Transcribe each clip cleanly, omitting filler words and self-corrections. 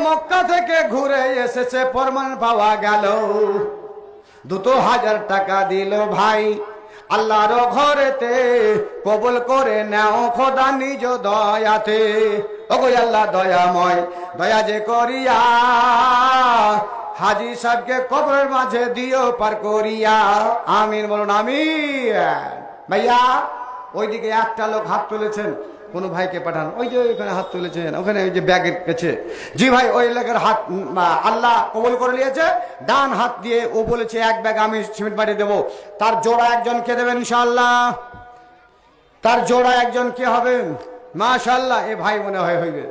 মক্কা থেকে ঘুরে এসেছে, প্রমাণ পাওয়া গেল। 2000 টাকা দিল ভাই, আল্লাহর ঘরেতে কবুল করে নাও খোদা নিজ দয়াতে। ওগো আল্লাহ দয়াময়, দয়া যে করিয়া হাজী সাহেবকে কবরের মাঝে দিও পার করিয়া। আমিন বলুন আমিন। ভাইয়া ওইদিকে একটা লোক হাত তুলেছেন, কোন ভাইকে পাঠান, ওই যে ওইখানে হাত তুলেছেন, ওখানে ওই যে ব্যাগের কাছে। জি ভাই, ওই লোকের হাত আল্লাহ কবুল করে নিয়েছে। ডান হাত দিয়ে ও বলেছে 1 ব্যাগ আমি সিমেন্ট বাড়ি দেবো। তার জোড়া একজনকে দেবেন ইনশাআল্লাহ। তার জোড়া একজন কে হবেন? মাশাআল্লাহ, এ ভাই মনে হয় হইবে।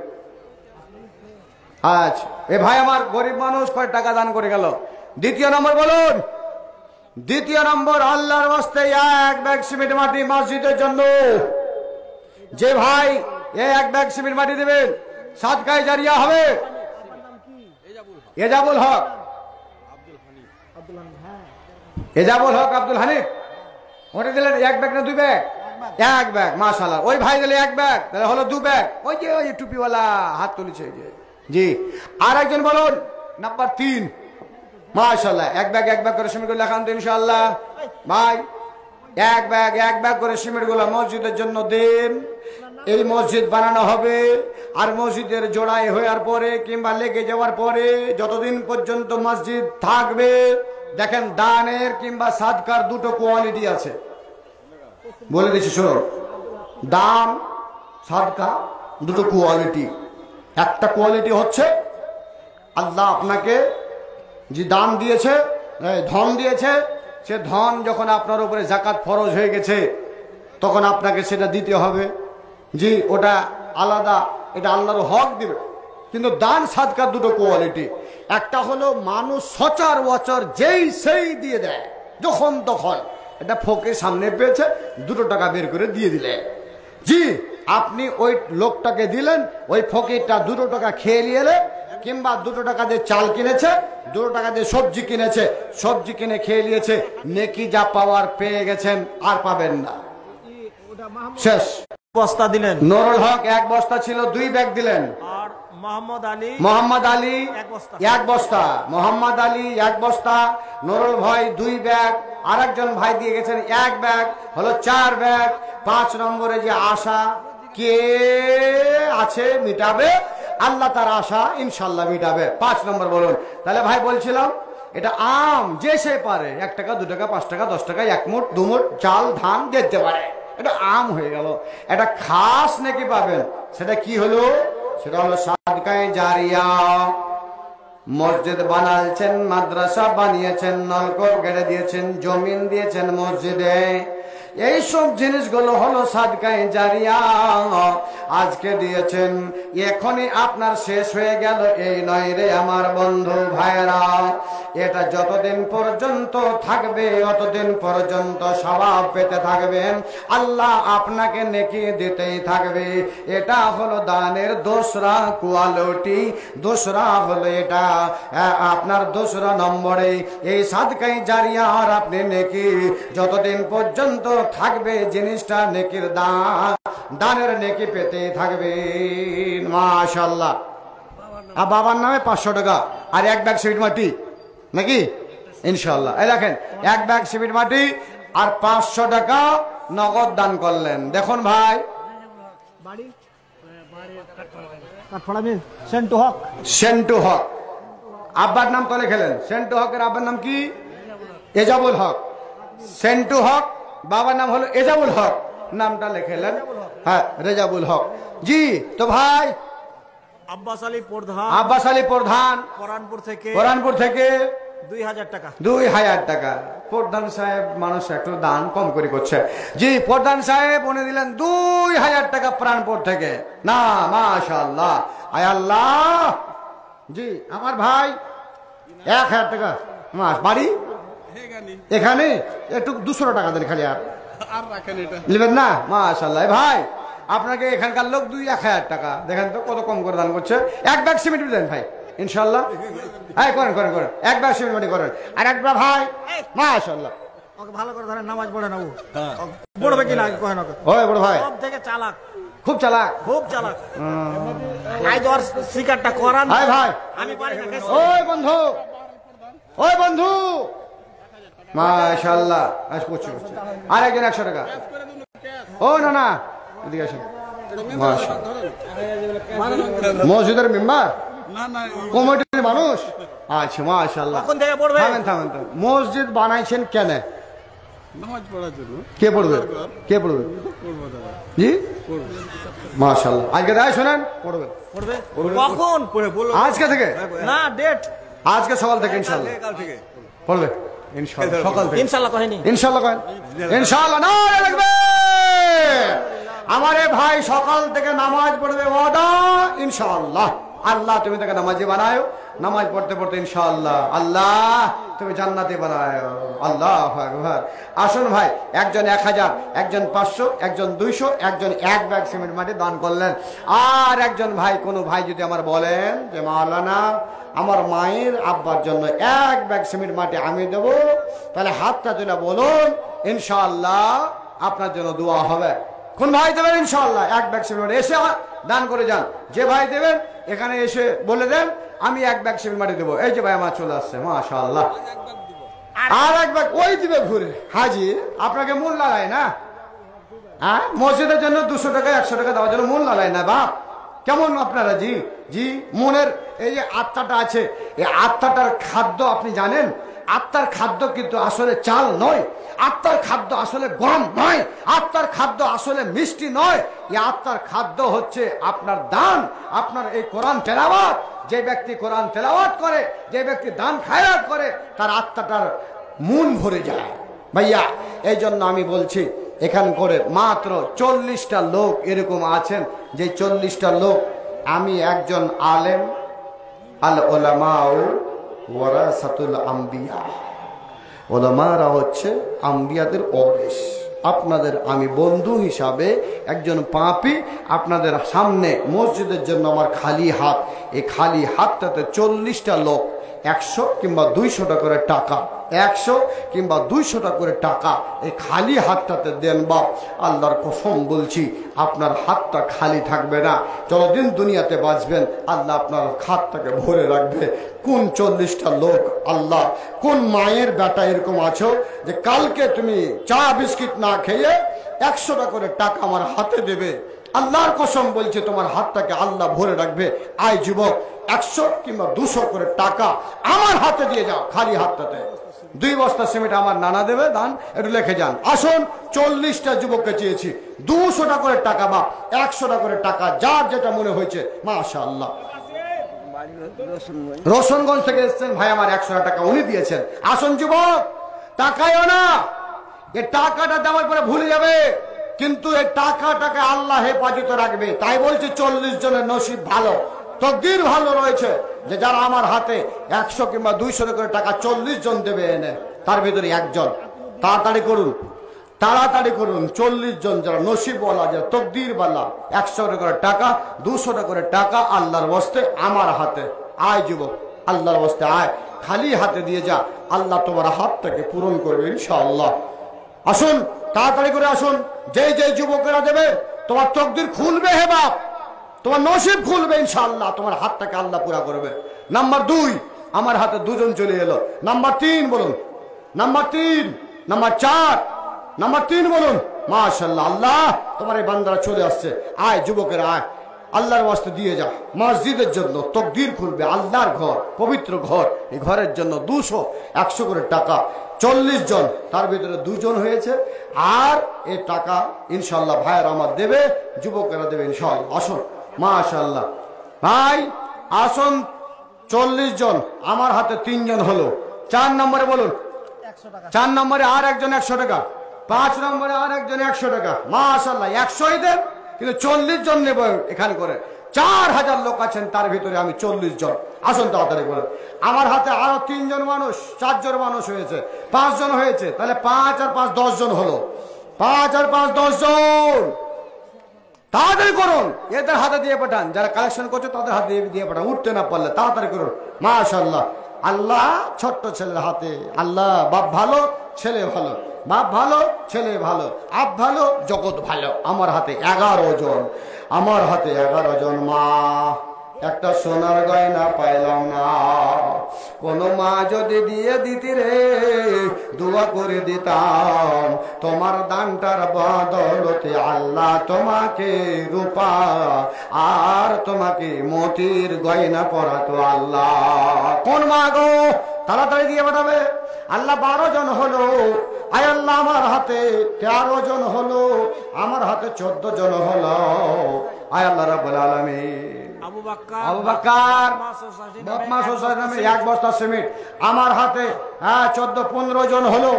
আচ্ছা, এ ভাই আমার গরিব মানুষ, কয় টাকা দান করে গেল। দ্বিতীয় নম্বর বলুন। দ্বিতীয় নম্বর, আল্লাহর ওয়াস্তে 1 ব্যাগ সিমেন্ট মাটি মসজিদের জন্য। যে ভাই 1 ব্যাগ সিমেন্ট মাটি দেবেন, সাদকায়ে জারিয়া হবে। এজাবুল হক, এজাবুল হক আব্দুল হানিফ, ওটা দিলেন 1 ব্যাগ না 2 ব্যাগ? 1 ব্যাগ, মাশাআল্লাহ। ওই ভাই দিলে 1 ব্যাগ, তাহলে হলো 2 ব্যাগ। ওই যে টুপিওয়ালা হাত তুলেছে জি। আর একজন বলুন, নাম্বার 3, মাশাআল্লাহ। 1 ব্যাগ করে সিমেন্ট করে লেখান তো ইনশাআল্লাহ। ভাই 1 ব্যাগ করে সিমেন্ট গুলো মসজিদের জন্য দেন। এই মসজিদ বানানো হবে, আর মসজিদের জোড়াই হওয়ার পরে কিংবা লেগে যাওয়ার পরে যতদিন পর্যন্ত মসজিদ থাকবে, দেখেন দানের কিংবা সাদকার দুটো কোয়ালিটি আছে, বলে দিচ্ছি শোনো। দান সাদকা দুটো কোয়ালিটি। একটা কোয়ালিটি হচ্ছে আল্লাহ আপনাকে যে দান দিয়েছে, ধন দিয়েছে, সে ধন যখন আপনার উপরে যাকাত ফরজ হয়ে গেছে তখন আপনাকে সেটা দিতে হবে। জি, ওটা আলাদা, এটা আল্লাহর হক দিবে। কিন্তু দান সাদকার দুটো কোয়ালিটি। একটা হলো মানুষ সচরাচর যেই সেই দিয়ে দেয়, যখন তখন। এটা ফকির সামনে পেয়েছে, 2 টাকা বের করে দিয়ে দিলে, জি আপনি ওই লোকটাকে দিলেন, ওই ফকিরটা 2 টাকা খেয়ে নিয়ে, কিংবা 2 টাকা দিয়ে চাল কিনেছে, 2 টাকা দিয়ে সবজি কিনেছে, সবজি কিনে খেয়ে নিয়েছে, নেকি যা পাওয়ার পেয়ে গেছেন, আর পাবেন না, শেষ। বস্তা দিলেন। নুরুল হক 1 বস্তা ছিল, 2 ব্যাগ দিলেন। আর মোহাম্মদ আলী 1 বস্তা, মোহাম্মদ আলী 1 বস্তা, নুরুল ভাই 2 ব্যাগ, আরেকজন ভাই দিয়ে গেছেন 1 ব্যাগ, হলো 4 ব্যাগ। 5 নম্বরে যে আশা কে আছে মিটাবে, আল্লাহ তার আশা ইনশাল্লাহ মিটাবে। 5 নম্বর বলুন। তাহলে ভাই বলছিলাম, এটা আম যে সে পারে 1 টাকা 2 টাকা 5 টাকা 10 টাকা 1 মুঠ 2 মুঠ চাল ধান দিতে পারে, এটা আম হয়ে গেল। এটা খাস নাকি পাবেন, সেটা কি হলো? সেটা হলো সাদকায়ে জারিয়া। মসজিদ বানাচ্ছেন, মাদ্রাসা বানিয়েছেন, নলকূপ গেড়ে দিয়েছেন, জমিন দিয়েছেন মসজিদে, এইসব জিনিসগুলো হলো সাদকায়ে জারিয়া। আজকে দিয়েছেন, এখনই আপনার শেষ হয়ে গেল এই নয় রে আমার বন্ধু ভাইরা। এটা যতদিন পর্যন্ত থাকবে ততদিন পর্যন্ত সওয়াব পেতে থাকবেন, আল্লাহ আপনাকে নেকি দিতেই থাকবে। এটা হলো দানের দোসরা কোয়ালিটি। দোসরা হলো এটা আপনার দোসরা নম্বরে, এই সাদকায়ে জারিয়া। আর আপনি নেকি যতদিন পর্যন্ত থাকবে, জিনিসটা নেকির দান, দানের নেকি পেতে থাকবেন, মাশাআল্লাহ। আর বাবার নামে 500 টাকা আর 1 ব্যাগ সিমেন্ট মাটি নাকি ইনশাআল্লাহ। এই দেখেন 1 ব্যাগ সিমেন্ট মাটি আর 500 টাকা নগদ দান করলেন। দেখুন ভাই, সেন্টু হক আব্বার নাম তো লিখলেন। সেন্টু হকের আব্বার নাম কি? এজাবুল হক। সেন্টু হক, বাবার নাম হলো এজাবুল হক, নামটা লিখলেন হ্যাঁ রেজাবুল হক। জি, তো ভাই আব্বাস আলী প্রধান কোরআনপুর থেকে 2000 টাকা। 2000 টাকা। প্রধান সাহেব মানুষ একটু দান কম করে করছে। জি, প্রধান সাহেব উনি দিলেন 2000 টাকা প্রাণপুর থেকে। না মাশাআল্লাহ, আয় আল্লাহ। জি, আমার ভাই 1000 টাকা। মাস বাড়ি এখানে, একটু 200 টাকা দেন খালি, আর নেবেন না? মাশাআল্লাহ। ভাই আপনাকে এখানকার লোক 1000 টাকা, দেখেন তো কত কম করে দান করছে। 1 ব্যাগ সিমেন্ট দেন ভাই ইনশাআল্লাহ। হ্যাঁ করেন করেন করেন, 1 ব্যাগ সিমেন্ট মাটি করেন। আর একটা ভাই মাশাআল্লাহ, ওকে ভালো করে ধরেন, নামাজ পড়ে না ও পড়বে কি না কহেন ওকে। ওই বড় ভাই সব থেকে চালাক, খুব চালাক। খুব চালাক। আজ ওর শিকারটা করান। ভাই ভাই আমি পারি না। ওই বন্ধু, ওই বন্ধু, মাশাআল্লাহ। আরেকজন 100 টাকা। ও না না, এদিকে আসেন। মসজিদের মেম্বার, কমিটির মানুষ। আচ্ছা মাশাআল্লাহ। কখন থেকে পড়বে? থামেন থামেন থামেন। মসজিদ বানাইছেন কেন? নামাজ পড়ার জন্য। কে পড়বে? কে পড়বে? জি মাশাআল্লাহ। আজকে তাই শোনেন, পড়বে। পড়বে কখন? আজকে থেকে না, ডেট আজকে সকাল থেকে ইনশাআল্লাহ পড়বে ইনশাআল্লাহ। সকাল থেকে ইনশাআল্লাহ কহেনি। ইনশাআল্লাহ করেন। ইনশাআল্লাহ না লাগবে। আমারে ভাই সকাল থেকে নামাজ পড়বে ওয়াদা ইনশাআল্লাহ। আল্লাহ তুমি তাকে নামাজি বানায়ো, নামাজ পড়তে পড়তে ইনশাআল্লাহ আল্লাহ তুমি জান্নাতে বানায়ো। আল্লাহু আকবার। আসুন ভাই, একজন 1000, একজন 500, একজন 200, একজন 1 ব্যাগ সিমেন্ট মাটি দান করলেন। আর একজন ভাই, কোন ভাই যদি আমার বলেন যে মাওলানা আমার মায়ের আব্বার জন্য 1 ব্যাগ সিমেন্ট মাটি আমি দেব, তাহলে হাতটা তুলে বলুন, ইনশাআল্লাহ আপনার জন্য দোয়া হবে। কোন ভাই দেবেন? ইনশাআল্লাহ 1 ব্যাগ সিমেন্ট এসে দান করে যান। যে ভাই দেবেন এখানে এসে বলে দেন আমি 1 ব্যাগ সিমেন্ট মাটি দেবো। এই যে ভাই আমার চলে আসছে, মাশাআল্লাহ। আর 1 ব্যাগ ওই দিবে ঘুরে। হাজি আপনাকে মূল লাগায় না? হ্যাঁ, মসজিদের জন্য 200 টাকা 100 টাকা দেওয়ার জন্য মূল লাগায় না বাপ? কেমন আপনারা? জি জি, মনের এই যে আত্মাটা আছে, এই আত্মাটার খাদ্য আপনি জানেন? আত্মার খাদ্য কিন্তু আসলে চাল নয়, আত্মার খাদ্য আসলে গম নয়, আত্মার খাদ্য আসলে মিষ্টি নয়। এই আত্মার খাদ্য হচ্ছে আপনার দান, আপনার এই কোরআন তেলাওয়াত। যে ব্যক্তি কোরআন তেলাওয়াত করে, যে ব্যক্তি দান খায়রাত করে, তার আত্মাটার মন ভরে যায় ভাইয়া। এই জন্য আমি বলছি, এখান করে মাত্র 40টা লোক এরকম আছেন, যে 40টা লোক, আমি একজন আলেম, আল উলামাউ ওয়ারাসাতুল আম্বিয়া। ওলামারা হচ্ছে আম্বিয়াদের ওয়ারিস। আপনাদের আমি বন্ধু হিসাবে একজন পাপী, আপনাদের সামনে মসজিদের জন্য আমার খালি হাত, এই খালি হাতটাতে 40টা লোক 100 কিংবা 200 টাকা করে টাকা, 100 কিংবা 200 টাকা করে টাকা এই খালি হাতটাতে দেন বাপ। আল্লাহর কসম বলছি, আপনার হাতটা খালি থাকবে না। যতদিন দুনিয়াতে বাঁচবেন আল্লাহ আপনার হাতটাকে ভরে রাখবে। কোন 40টা লোক, আল্লাহ কোন মায়ের বেটা এরকম আছো যে কালকে তুমি চা বিস্কিট না খেয়ে 100 টাকা করে টাকা আমার হাতে দেবে? আল্লাহর কসম বলছে, তোমার হাতটাকে আল্লাহ ভরে রাখবে। আয় যুবক, 100 কিংবা 200 করে টাকা আমার হাতে দিয়ে যাও, খালি হাতটাতে। 2 বস্তা সিমেন্ট আমার নানা দেবে দান, একটু লিখে যান। আসুন, 40টা যুবককে চেয়েছি, 200 টাকা করে টাকা বা 100 টাকা করে টাকা, যার যেটা মনে হয়েছে। মাশাআল্লাহ। রোশনগঞ্জ থেকে এসেছেন ভাই আমার, 100 টাকা উনি দিয়েছেন। আসুন যুবক, টাকায়ও না, এই টাকাটা দেওয়ার পরে ভুলে যাবে, কিন্তু এই টাকাটাকে আল্লাহ হেফাজতে রাখবে। তাই বলছে 40 জনের নসিব ভালো, তকদির ভালো রয়েছে, যে যারা আমার হাতে 100 কিংবা 200 করে টাকা 40 জন দেবে এনে, তার ভিতরে একজন। তাড়াতাড়ি করুন, তাড়াতাড়ি করুন। 40 জন যারা নসিবওয়ালা, যারা তকদিরওয়ালা, 100 করে টাকা 200 করে টাকা আল্লাহর ওয়াস্তে আমার হাতে। আয় যুবক, আল্লাহর ওয়াস্তে আয়, খালি হাতে দিয়ে যা, আল্লাহ তোমার হাতটাকে পূরণ করবে ইনশাআল্লাহ। আসুন, তাড়াতাড়ি করে আসুন। যেই যেই যুবকেরা দেবে, তোমার তকদির খুলবে হে বাপ, তোমার নসিব খুলবে ইনশাআল্লাহ, তোমার হাতটাকে আল্লাহ পুরা করবে। নাম্বার 2, আমার হাতে 2 জন চলে এলো। নাম্বার 3 বলুন, নাম্বার 3, নাম্বার 4, নাম্বার 3 বলুন। মাশাআল্লাহ, আল্লাহ তোমার এই বান্দারা চলে আসছে। আয় যুবকেরা আয়, আল্লাহর ওয়াস্তে দিয়ে যা। মসজিদের জন্য তকদির খুলবে, আল্লাহর ঘর, পবিত্র ঘর, এই ঘরের জন্য 200 100 করে টাকা। 40 জন, তার ভিতরে 2 জন হয়েছে। আর এই টাকা ইনশাআল্লাহ ভাইয়ের আমার দেবে, যুবকেরা দেবে ইনশাআল্লাহ। আসুন, মাশাআল্লাহ ভাই আসুন। 40 জন, আমার হাতে 3 জন হলো। 4 নম্বরে বলুন, 4 নম্বরে আর একজন 100 টাকা, 5 নম্বরে আর একজন 100 টাকা। মাশাআল্লাহ, 100ই দেন, কিন্তু 40 জন নেব এখানে করে। 4000 লোক আছেন, তার ভিতরে আমি 40 জন। আসুন তাড়াতাড়ি করে। আমার হাতে আরো 3 জন মানুষ, 4 জন মানুষ হয়েছে, 5 জন হয়েছে, তাহলে 5 আর 5 10 জন হলো। 5 আর 5 10 জন। তাড়াতাড়ি করুন, এদের হাতে দিয়ে পাঠান, যারা কালেকশন করছে তাদের হাতে দিয়ে পাঠান, উঠতে না পারলে তাড়াতাড়ি করুন। মাশাআল্লাহ, আল্লাহ ছোট্ট ছেলের হাতে, আল্লাহ বাপ ভালো ছেলে ভালো, বাপ ভালো, ছেলে ভালো, আপ ভালো, জগৎ ভালো। আমার হাতে 11 জন, আমার হাতে 11 জন। মা একটা সোনার গয়না পাইলাম না, কোন মা যদি দিয়ে দিতি রে দোয়া করে দিতাম, তোমার দানটার বদলতে আল্লাহ তোমাকে রূপা আর তোমাকে মতির গয়না পরাতো আল্লাহ। কোন মা গো, তাড়াতাড়ি দিয়ে পাঠাবে। আল্লাহ 12 জন হলো, আয় আল্লাহ আমার হাতে 13 জন হলো, আমার হাতে 14 জন হলো। আয় আল্লাহ রাব্বুল আলামিন, আবু বকর বাপমা সোসাইটি নামে 1 বস্তা সিমেন্ট আমার হাতে 14-15 জন হলো,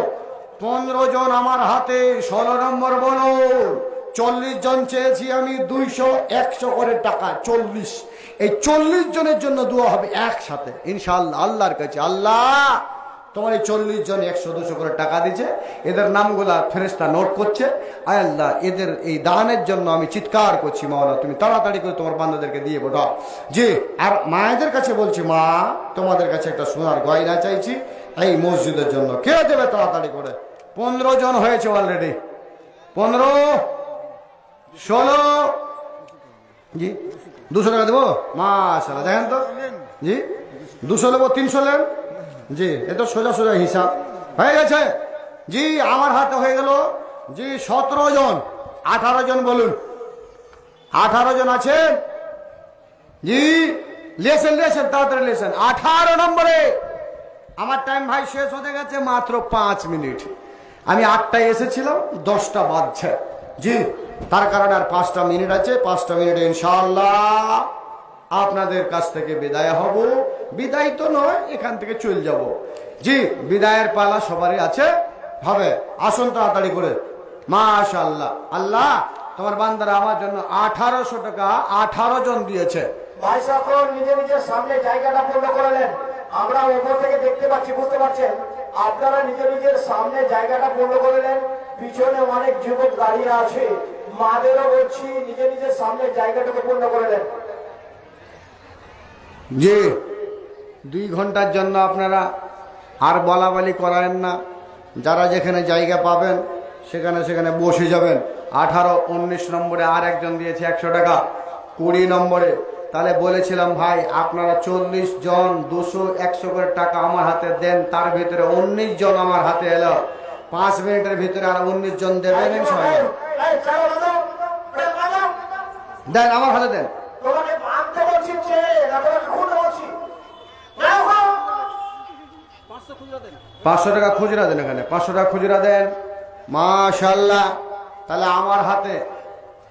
15 জন আমার হাতে। 16 নম্বর বলো, 40 জন চেয়েছি আমি, 200 100 করে টাকা 40। এই 40 জনের জন্য দোয়া হবে একসাথে ইনশাআল্লাহ আল্লাহর কাছে। আল্লাহ তোমার এই 40 জন 100-200 করে টাকা দিচ্ছে, এদের নামগুলা ফেরেশতা নোট করছে। আয় আল্লাহ এদের এই দানের জন্য আমি চিৎকার করছি, মাওলানা তুমি তাড়াতাড়ি করে তোমার বান্দাদেরকে দিয়ে পাঠাও। জি, আর মায়েদের কাছে বলছি, মা তোমাদের কাছে একটা সোনার গয়না চাইছি এই মসজিদের জন্য, কে দেবে তাড়াতাড়ি করে? 15 জন হয়েছে অলরেডি, 15, 16। জি 200 টাকা দেবো, মাশাআল্লাহ। দেখেন তো জি, 200 নেবো, 300 নেন। জি এ তো সোজা সোজা হিসাব হয়ে গেছে। জি আমার হাতে হয়ে গেল জি 17 জন। 18 জন বলুন, 18 জন আছেন? জি লেসেন লেসেন, তাড়াতাড়ি লেসেন। 18 নম্বরে আমার টাইম ভাই শেষ হতে গেছে, মাত্র 5 মিনিট। আমি 8টায় এসেছিলাম, 10টা বাজছে। জি তার কারণে আর 5টা মিনিট আছে, 5টা মিনিটে ইনশাআল্লাহ আপনাদের কাছ থেকে বিদায় হব। বিদায় তো নয়, এখান থেকে চলে যাব। জি বিদায়ের পালা সবারই আছে, হবে। আসুন তাড়াতাড়ি করে। মাশাআল্লাহ, আল্লাহ তোমার বান্দারা আমার জন্য 1800 টাকা 18 জন দিয়েছে। ভাই সকল নিজে নিজের সামনে জায়গাটা পূর্ণ করলেন। আমরা উপর থেকে দেখতে পাচ্ছি, বুঝতে পারছেন? আপনারা নিজে নিজের সামনে জায়গাটা পূর্ণ করলেন। পিছনে অনেক যুবক দাঁড়িয়ে আছে, মাদেরও বলছি নিজে নিজের সামনে জায়গাটাকে পূর্ণ করলেন। জি 2 ঘন্টার জন্য আপনারা আর বলাবলি করেন না, যারা যেখানে জায়গা পাবেন সেখানে সেখানে বসে যাবেন। 18, 19 নম্বরে আর একজন দিয়েছে 100 টাকা, 20 নম্বরে। তাহলে বলেছিলাম ভাই আপনারা 40 জন 200 100 করে টাকা আমার হাতে দেন, তার ভিতরে 19 জন আমার হাতে এলো। 5 মিনিটের ভিতরে আর 19 জন দেবেন ইনশাআল্লাহ। দেন আমার হাতে দেন। তোমাকে ভাঙতে বলছি, না তোমাকে খুঁজে বলছি। 500 টাকা খুচরা দেন, এখানে 500 টাকা খুচরা দেন। মাশাআল্লাহ। তাহলে আমার হাতে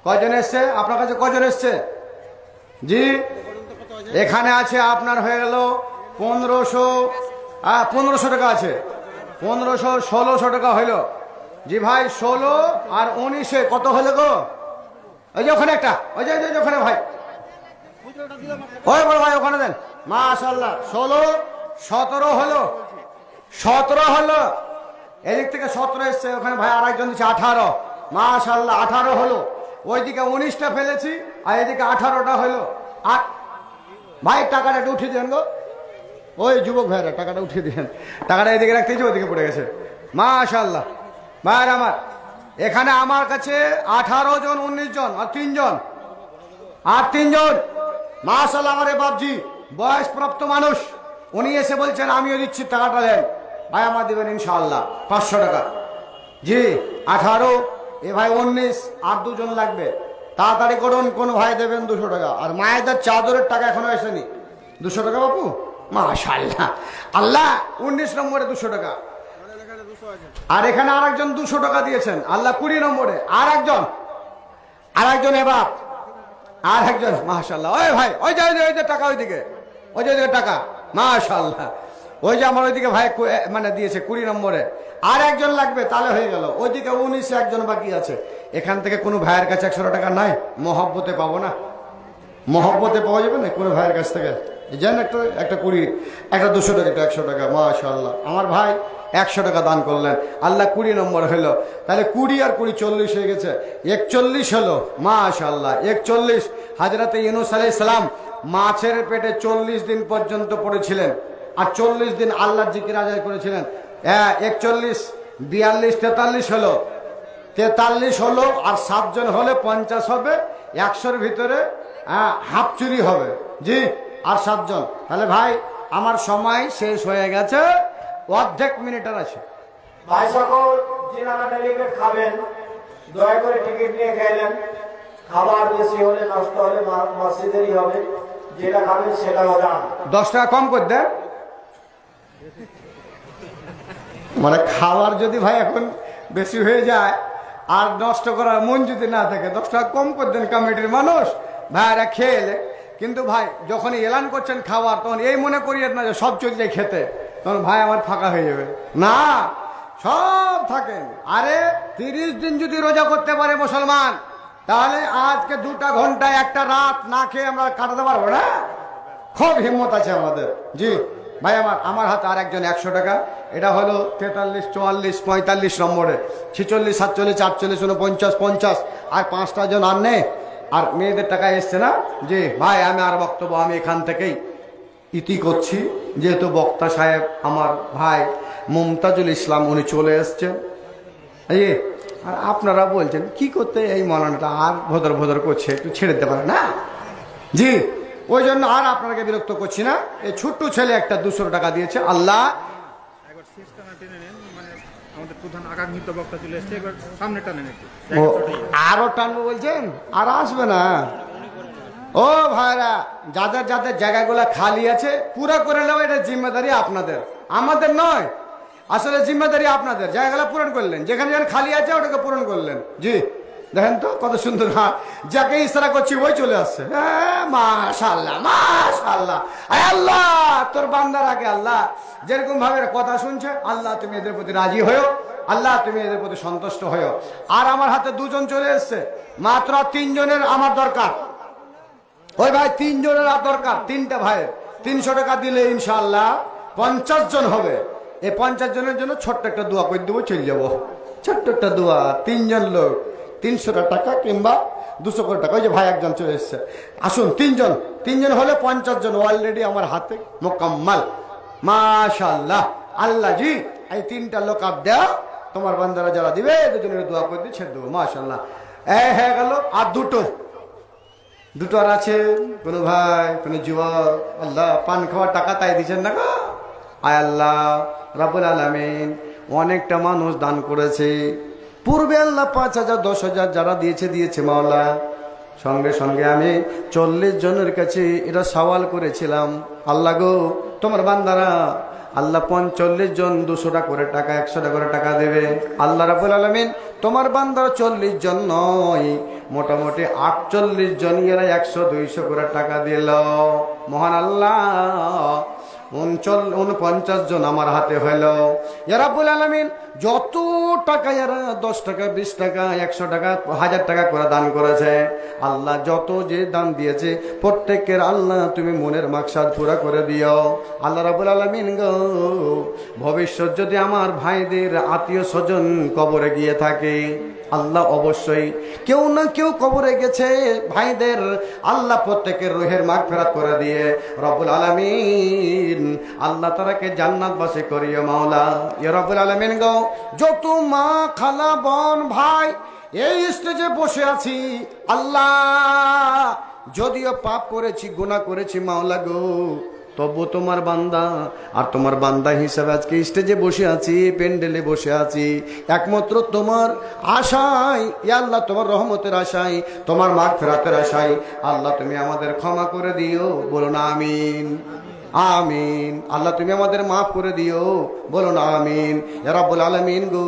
কয়জন এসছে? আপনার কাছে কয়জন এসছে? জি এখানে আছে আপনার হয়ে গেল 1500 টাকা আছে। 1500, 1600 টাকা হইল। জি ভাই 16 আর 19-এ কত হলো গো? ওই যে ওখানে একটা, ওই যে ওখানে ভাই, ওই বড় ভাই ওখানে দেন। মাশাআল্লাহ 16, 17 হলো, 17 হলো। এদিক থেকে 17 এসছে, ওখানে ভাই আরেকজন দিচ্ছে 18। মাশাআল্লাহ 18 হলো। ওইদিকে 19টা ফেলেছি আর এদিকে 18টা হলো। আর ভাই টাকাটা একটু উঠিয়ে দেন গো, ওই যুবক ভাইরা টাকাটা উঠিয়ে দেন। টাকাটা এদিকে রাখতেছি, ওইদিকে পড়ে গেছে। মাশাআল্লাহ ভাই আমার এখানে আমার কাছে 18 জন, 19 জন আর 3 জন, আর 3 জন। মাশাআল্লাহ আমার বাপজি বয়সপ্রাপ্ত মানুষ, উনি এসে বলছেন আমিও দিচ্ছি, টাকাটা দেন। ভাই আমার দেবেন ইনশাআল্লাহ 500 টাকা। জি 18, এ ভাই 19, আর 2 জন লাগবে, তাড়াতাড়ি করুন। কোন ভাই দেবেন 200 টাকা। আর মায়েদের চাদরের টাকা এখনো আসেনি, 200 টাকা বাপু। মাশাআল্লাহ আল্লাহ 19 নম্বরে 200 টাকা। আর এখানে আরেকজন 200 টাকা দিয়েছেন আল্লাহ 20 নম্বরে। আরেকজন এবার আরেকজন। মাশাআল্লাহ ওই ভাই ওই যে টাকা, ওইদিকে ওই যে টাকা। মাশাআল্লাহ ওই যে আমার ওইদিকে ভাই মানে দিয়েছে 20 নম্বরে। আর একজন লাগবে, তাহলে হয়ে গেল। ওইদিকে 19-এ একজন বাকি আছে। এখান থেকে কোনো ভাইয়ের কাছে 100 টাকা নাই? মহব্বতে পাবো না? মহব্বতে পাওয়া যাবে না কোনো ভাইয়ের কাছ থেকে? যেন একটা 20, একটা 200 টাকা, একটা 100 টাকা। মাশাআল্লাহ আমার ভাই 100 টাকা দান করলেন, আল্লাহ 20 নম্বর হলো। তাহলে 20 আর 20 40 হয়ে গেছে, 41 হলো। মাশাআল্লাহ 41। হযরত ইউনূস আলাইহিস সালাম মাছের পেটে 40 দিন পর্যন্ত পড়েছিলেন আর 40 দিন আল্লাহর জিকির আদায় করেছিলেন। 41 42 43 হলো, 43 হলো, আর 7 জন হলে 50 হবে। 100-র ভিতরে হাফ চুরি হবে। জি, আর 7 জন। তাহলে ভাই আমার সময় শেষ হয়ে গেছে, অর্ধেক মিনিটের আছে। ভাই সকল যিনারা ডেলিগেট খাবেন দয়া করে টিকিট নিয়ে খেলেন। খাবার বেশি হলে নষ্ট হলে মসজিদেরই হবে, যেটা খাবেন সেটাও দাম। 10 টাকা কম করে দেন। মানে খাবার যদি ভাই এখন বেশি হয়ে যায় আর নষ্ট করার মন যদি না থাকে, 10 টাকা কম করে দেন কমিটির মানুষ, ভাইরা খেয়ে এলে। কিন্তু ভাই যখন এলান করছেন খাবার, তখন এই মনে করিয়েন না যে সব চলে যায় খেতে, তখন ভাই আমার ফাঁকা হয়ে যাবে না, সব থাকেন। আরে 30 দিন যদি রোজা করতে পারে মুসলমান, তাহলে আজকে 2টা ঘন্টা 1টা রাত না খেয়ে আমরা কাটাতে পারবো না? খুব হিম্মত আছে আমাদের। জি ভাই আমার হাতে আর একজন 100 টাকা। এটা হলো 43 44 45 নম্বরে, 46 47 48 49 50, আর 5টা জন আর নেই। আর মেয়েদের টাকা এসছে না? জি ভাই আমি আর বক্তব্য আমি এখান থেকেই ইতি করছি, যেহেতু বক্তা সাহেব আমার ভাই মুমতাজুল ইসলাম উনি চলে এসছেন। এই আর আপনারা বলছেন কি করতে এই মৌলানাটা আর ভদর ভদর করছে, একটু ছেড়ে দিতে পারে না? জি ওই জন্য আর আপনাকে বিরক্ত করছি না। এই ছোট্ট ছেলে একটা 200 টাকা দিয়েছে। আল্লাহ একবার শেষটা টেনে নেন, মানে আমাদের প্রধান আকাঙ্ক্ষিত বক্তা চলে এসছে, একবার সামনে টানেন একটু। আরো টানবো বলছেন? আর আসবে না। ও ভাইরা, যাদের যাদের জায়গাগুলো খালি আছে পুরো করে নেওয়া, এটা জিম্মেদারি আপনাদের, আমাদের নয়। আসলে জিম্মেদারি আপনাদের। জায়গাগুলো পূরণ করলেন, যেখানে যেখানে খালি আছে ওটাকে পূরণ করলেন। জি দেখেন তো কত সুন্দর। হ্যাঁ, যাকে ইশারা করছি ওই চলে আসছে। হ্যাঁ মাশাআল্লাহ মাশাআল্লাহ। আয় আল্লাহ তোর বান্দার আগে আল্লাহ যেরকম ভাবে কথা শুনছে, আল্লাহ তুমি এদের প্রতি রাজি হয়েও, আল্লাহ তুমি এদের প্রতি সন্তুষ্ট হয়েও। আর আমার হাতে 2 জন চলে এসছে, মাত্র 3 জনের আমার দরকার। ওই ভাই 3 জনের দরকার, 3টা ভাইয়ের 300 টাকা দিলে ইনশাআল্লাহ 50 জন হবে। এই 50 জনের জন্য ছোট্ট একটা দোয়া করে দেবো, চলে যাবো। ছোট্ট একটা দোয়া, 3 জন লোক 300 টাকা কিংবা 200 করে টাকা। ওই যে ভাই একজন চলে এসছে, আসুন 3 জন হলে 50 জন অলরেডি আমার হাতে মোকাম্মাল। মাশাআল্লাহ। আল্লাহ জি এই 3টা লোক আর দেও, তোমার বান্দারা যারা দিবে এদের জন্য দোয়া করে দিয়ে ছেড়ে দেবো। মাশাআল্লাহ। হয়ে গেল। আর দুটো আর আছে। কোনো ভাই কোনো যুবক আল্লাহ পান খাওয়ার টাকা তাই দিচ্ছেন না গো। আয় আল্লাহ রাব্বুল আলামিন, অনেকটা মানুষ দান করেছে। পূর্বে আল্লাহ 5000 10,000 যারা দিয়েছে মাওলা। সঙ্গে সঙ্গে আমি 40 জনের কাছে এটা সওয়াল করেছিলাম, আল্লাহ গো তোমার বান্দারা আল্লাহ 45 জন 200 টাকা করে টাকা 100 টাকা করে টাকা দেবে। আল্লাহ রাব্বুল আলামিন তোমার বান্দারা 40 জন নয়, মোটামুটি 48 জন, এরা 100-200 করে টাকা দিল। মহান আল্লাহ 49 জন আমার হাতে হইল। ইয়া রাব্বুল আলামিন যত টাকা এরা 10 টাকা 20 টাকা 100 টাকা 1000 টাকা করে দান করেছে, আল্লাহ যত যে দান দিয়েছে প্রত্যেকের আল্লাহ তুমি মনের মাকসাদ পুরা করে দিও। আল্লাহ রাব্বুল আলামিন গো, ভবিষ্যৎ যদি আমার ভাইদের আত্মীয় স্বজন কবরে গিয়ে থাকে, আল্লাহ অবশ্যই কেউ না কেউ কবরে গেছে ভাইদের, আল্লাহ প্রত্যেকের রুহের মাগফিরাত করে দিয়ে রব্বুল আলামিন আল্লাহ তারাকে জান্নাতবাসী করিও মাওলা। ইয়া রব্বুল আলামিন গো, যত মা খালা বোন ভাই এই স্টেজে বসে আছি, আল্লাহ যদিও পাপ করেছি গুনাহ করেছি মাওলা গো, তবু তোমার বান্দা আর তোমার বান্দা হিসাবে আজকে স্টেজে বসে আছি, প্যান্ডেলে বসে আছি একমাত্র তোমার আশায়। ইয়া আল্লাহ তোমার রহমতের আশায়, তোমার মাগফিরাতের আশায় আল্লাহ তুমি আমাদের ক্ষমা করে দিও, বলো না আমিন আমিন। আল্লাহ তুমি আমাদের মাফ করে দিও, বলো না আমিন। ইয়া রাব্বুল আলামিন গো,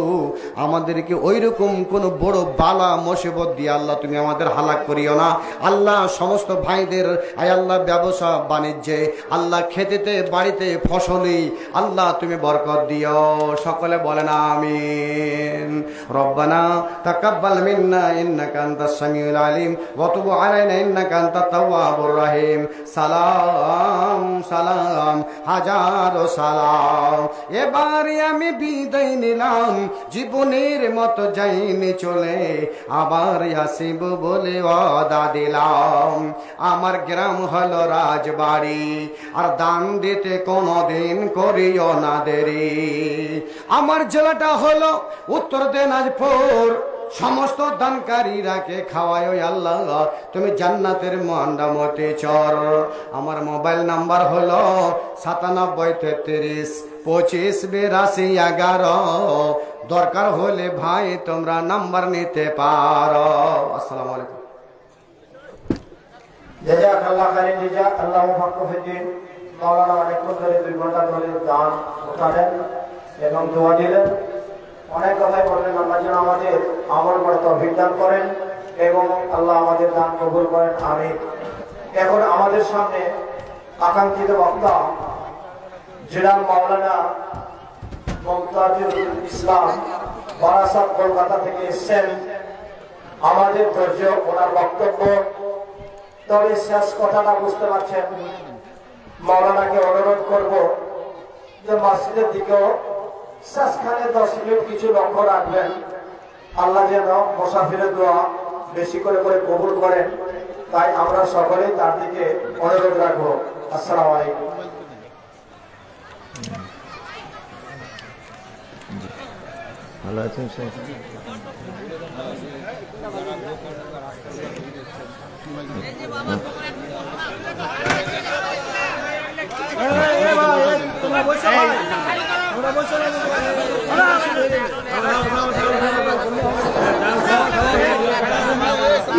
আমাদেরকে ওইরকম কোন বড় বালা মুসিবত দিয়ে আল্লাহ তুমি আমাদের হালাক করিও না। আল্লাহ সমস্ত ভাইদের আয় আল্লাহ ব্যবসা বাণিজ্যে, আল্লাহ খেতেতে বাড়িতে ফসলে আল্লাহ তুমি বরকত দিও, সকলে বলেন আমিন। রব্বানা তাকাব্বাল মিন্না ইন্নাকা আনতাস সামিউল আলিম ওয়া তুব আলাইনা ইন্নাকা আনতাত তাওয়াবুর রহিম। সালাম সালাম সালাম, হাজারো সালাম। এবারে আমি বিদায় নিলাম, জীবনের মতো যাইনি চলে, আবার আসিব বলে ওয়াদা দিলাম। আমার গ্রাম হলো রাজবাড়ি, আর দান দিতে কোনোদিন করিও না দেরি। আমার জেলাটা হলো উত্তর দিনাজপুর, সমস্ত দানকারীরাকে খাওয়ায় আল্লাহ তুমি জান্নাতের মন্ডামতে চর। আমার মোবাইল নাম্বার হলো 9733258211। দরকার হলে ভাই তোমরা নাম্বার নিতে পারো। আসসালামু আলাইকুম। জাযাকাল্লাহ খাইরান জাযা। আল্লাহু ফাক্কু ফিদ্দিন। মাওলানা অনেকক্ষণ ধরে 2 ঘন্টা ধরে দান উঠালেন এবং দোয়া দিলেন, অনেক কথাই বললেন। আল্লাহ যেন আমাদের আমল করার তৌফিক দান করেন এবং আল্লাহ আমাদের দান কবুল করেন, আমিন। এখন আমাদের সামনে আকাঙ্ক্ষিত বক্তা জনাব মাওলানা মুমতাজুল ইসলাম বারাসাত কলকাতা থেকে এসেছেন। আমাদের ধৈর্য ওনার বক্তব্য, তবে শেষ কথাটা বুঝতে পারছেন। মাওলানাকে অনুরোধ করব যে মসজিদের দিকেও শেষখানে 10 মিনিট কিছু লক্ষ্য রাখবেন। আল্লাহ যেন মুসাফিরের দোয়া বেশি করে করে কবুল করেন, তাই আমরা সকলেই তার দিকে অনুরোধ রাখবো। আসসালামু আলাইকুম। ভালো আছেন স্যার?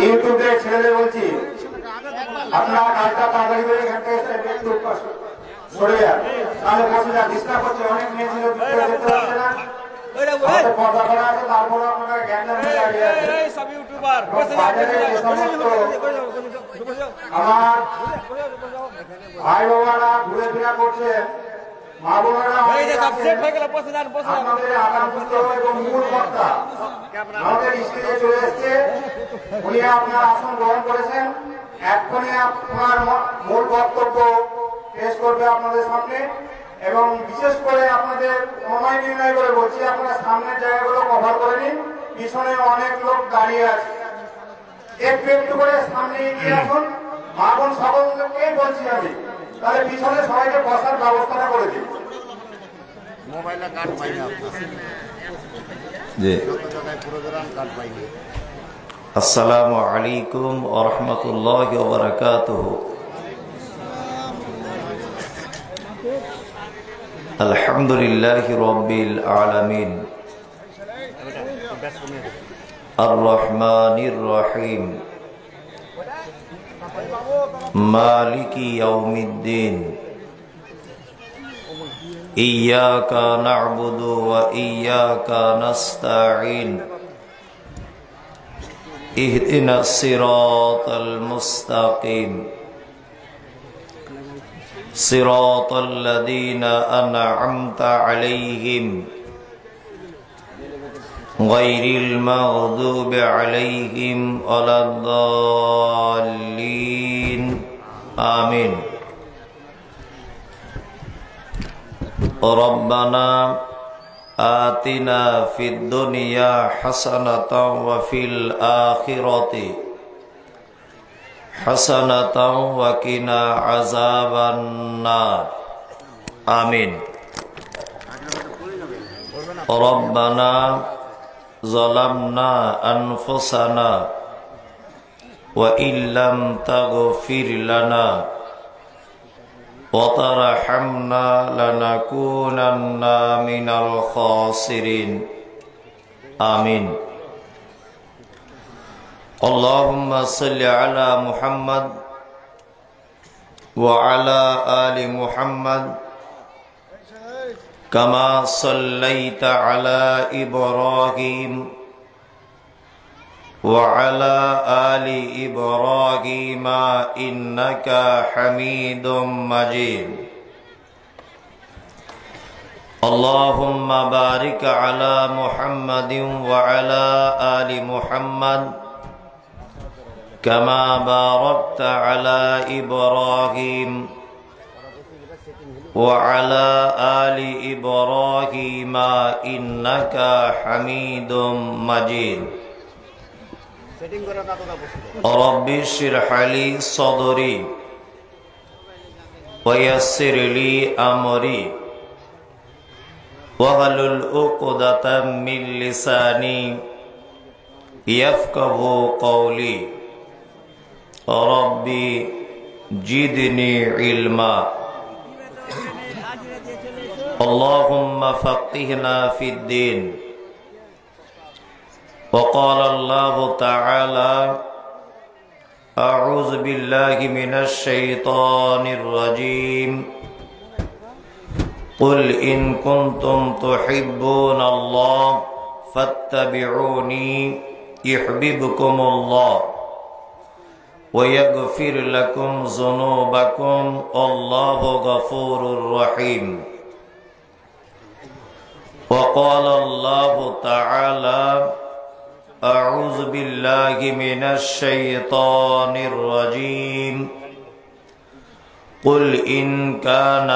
ইউটিউবে ছেড়ে বলছি, আপনার কাজটা তাড়াতাড়ি করে এখান থেকে একটু সরে যান, তাহলে বসে যান। ডিস্টার্ব হচ্ছে, অনেক মেয়ে ছিল যেতে পারছে না, পর্দা করা আছে, তারপরে আপনারা জ্ঞান দাঁড়িয়ে আছে। আমার ভাই বাবারা ঘুরে ফিরা করছে, মা বোনেরা আপনাদের আকাঙ্ক্ষিত এবং মূল বক্তা আমাদের স্টেজে চলে এসছে। উনি আপনার আসন গ্রহণ করেছেন, এক্ষুনি আপনার মূল বক্তব্য পেশ করবে আপনাদের সামনে। এবং বিশেষ করে আপনাদের সময় নির্ণয় করে বলছি, আপনারা সামনের জায়গাগুলো কভার করে নিন, পিছনে অনেক লোক দাঁড়িয়ে আছে, একটু একটু করে সামনে এগিয়ে আসুন। মা বোন সকলকেই বলছি আমি, তাহলে পিছনে সবাইকে বসার ব্যবস্থাটা করে দিন। মোবাইলে কার্ড পাইনি জি। প্রোগ্রাম কার্ড পাইনি। আসসালামু আলাইকুম ওয়া রাহমাতুল্লাহি ওয়া বারাকাতুহু। আলহামদুলিল্লাহি রাব্বিল আলামিন, আর রহমানির রহিম, মালিকি ইয়াউমিদ্দিন, ইয়্যাকা না'বুদু ওয়া ইয়্যাকা নাস্তাঈন, ইহদিনাস সিরাতাল মুস্তাকিম, সিরাতাল লাযীনা আন'আমতা আলাইহিম গায়রিল মাগদুবি আলাইহিম ওয়ালাদ-দাল্লিন। আমিন। রব্বানা আতিনা ফিদ দুনিয়া হাসানাতাও ওয়া ফিল আখিরাতি হাসানাতাও ওয়া কিনা আযাবান নার। আমিন। রব্বানা যালামনা আনফুসানা ওয়া ইল্লাম তাগফির লানা ওয়া তারহামনা লানাকুনান্না মিনাল খাসিরিন। আমিন। আল্লাহুম্মা সাল্লি আলা মুহাম্মাদ ওয়া আলা আলি মুহাম্মাদ কামা সাল্লাইতা আলা ইব্রাহিম ওয়া আলা আলি ইব্রাহিম ইন্নাকা হামিদুম মাজিদ। আল্লাহুম্মা বারিক আলা মুহাম্মাদিন ওয়া আলা আলি মুহাম্মাদ কামা বারাকতা আলা ইব্রাহিম وعلى آل إبراهيم إنك حميد مجيد رب اشرح لي صدري ويسر لي أمري واحلل عقدة من لساني يفقهوا قولي ربي زدني علما اللهم فقهنا في الدين وقال الله تعالى أعوذ بالله من الشيطان الرجيم قل إن كنتم تحبون الله فاتبعوني يحببكم الله ويغفر لكم ذنوبكم والله غفور رحيم وقال الله تعالى أعوذ بالله من الشيطان الرجيم قل إن كان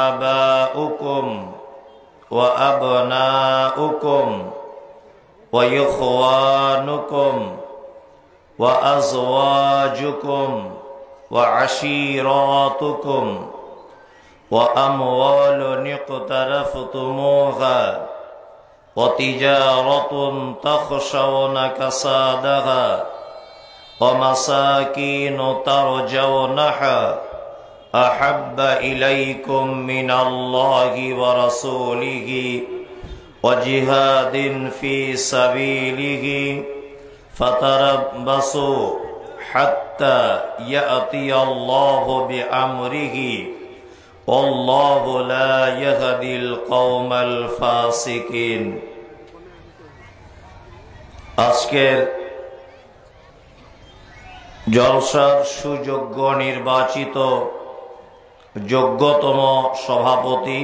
آباؤكم وأبناؤكم وإخوانكم وأزواجكم وعشيراتكم وأموال اقترفتموها وتجارة تخشون كسادها ومساكين ترجونها أحب إليكم من الله ورسوله وجهاد في سبيله فتربصوا حتى يأتي الله بأمره والله لا يهدي القوم الفاسقين আজকের জলসার সুযোগ্য নির্বাচিত যোগ্যতম সভাপতি,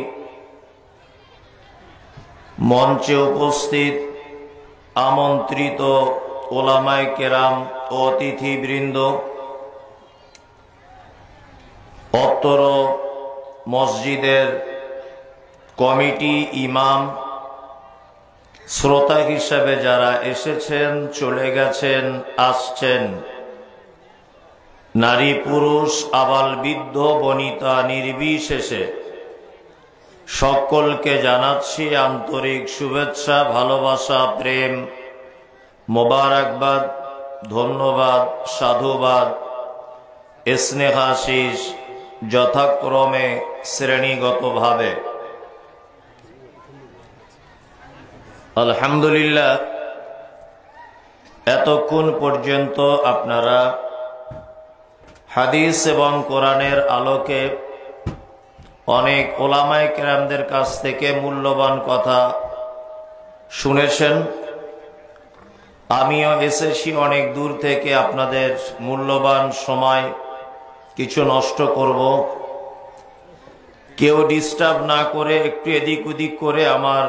মঞ্চে উপস্থিত আমন্ত্রিত ওলামায়ে কেরাম ও অতিথিবৃন্দ, অত্র মসজিদের কমিটি, ইমাম, শ্রোতা হিসাবে যারা এসেছেন, চলে গেছেন, আসছেন, নারী পুরুষ আবাল বৃদ্ধ বনিতা নির্বিশেষে সকলকে জানাচ্ছি আন্তরিক শুভেচ্ছা, ভালোবাসা, প্রেম, মোবারকবাদ, ধন্যবাদ, সাধুবাদ, স্নেহাশিস যথাক্রমে শ্রেণীগতভাবে। আলহামদুলিল্লাহ, এতক্ষণ পর্যন্ত আপনারা হাদিস এবং কোরআনের আলোকে অনেক ওলামায়ে কেরামদের কাছ থেকে মূল্যবান কথা শুনেছেন। আমিও এসেছি অনেক দূর থেকে, আপনাদের মূল্যবান সময় কিছু নষ্ট করব, কেউ ডিস্টার্ব না করে একটু এদিক ওদিক করে আমার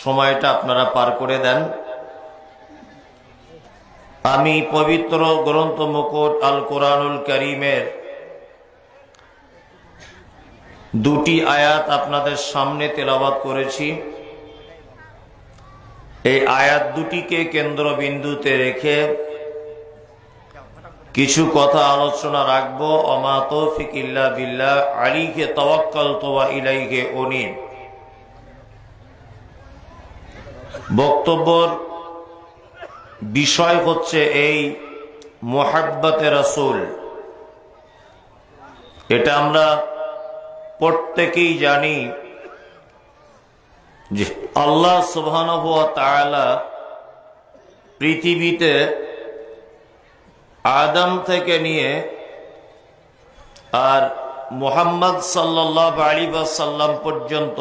সময়টা আপনারা পার করে দেন। আমি পবিত্র গ্রন্থ মুকুট আল কোরআনুল কারীমের দুটি আয়াত আপনাদের সামনে তেলাওয়াত করেছি। এই আয়াত দুটিকে কেন্দ্রবিন্দুতে রেখে কিছু কথা আলোচনা রাখবো। ওমা তৌফিক ইল্লা বিল্লাহ, আলাইহি তাওয়াক্কালতু ওয়া ইলাইহি উনীব। বক্তব্যের বিষয় হচ্ছে এই মুহাব্বতে রাসূল। এটা আমরা প্রত্যেকেই জানি যে আল্লাহ সুবহানাহু ওয়া তাআলা পৃথিবীতে আদম থেকে নিয়ে আর মুহাম্মদ সাল্লাল্লাহু আলাইহি ওয়াসাল্লাম পর্যন্ত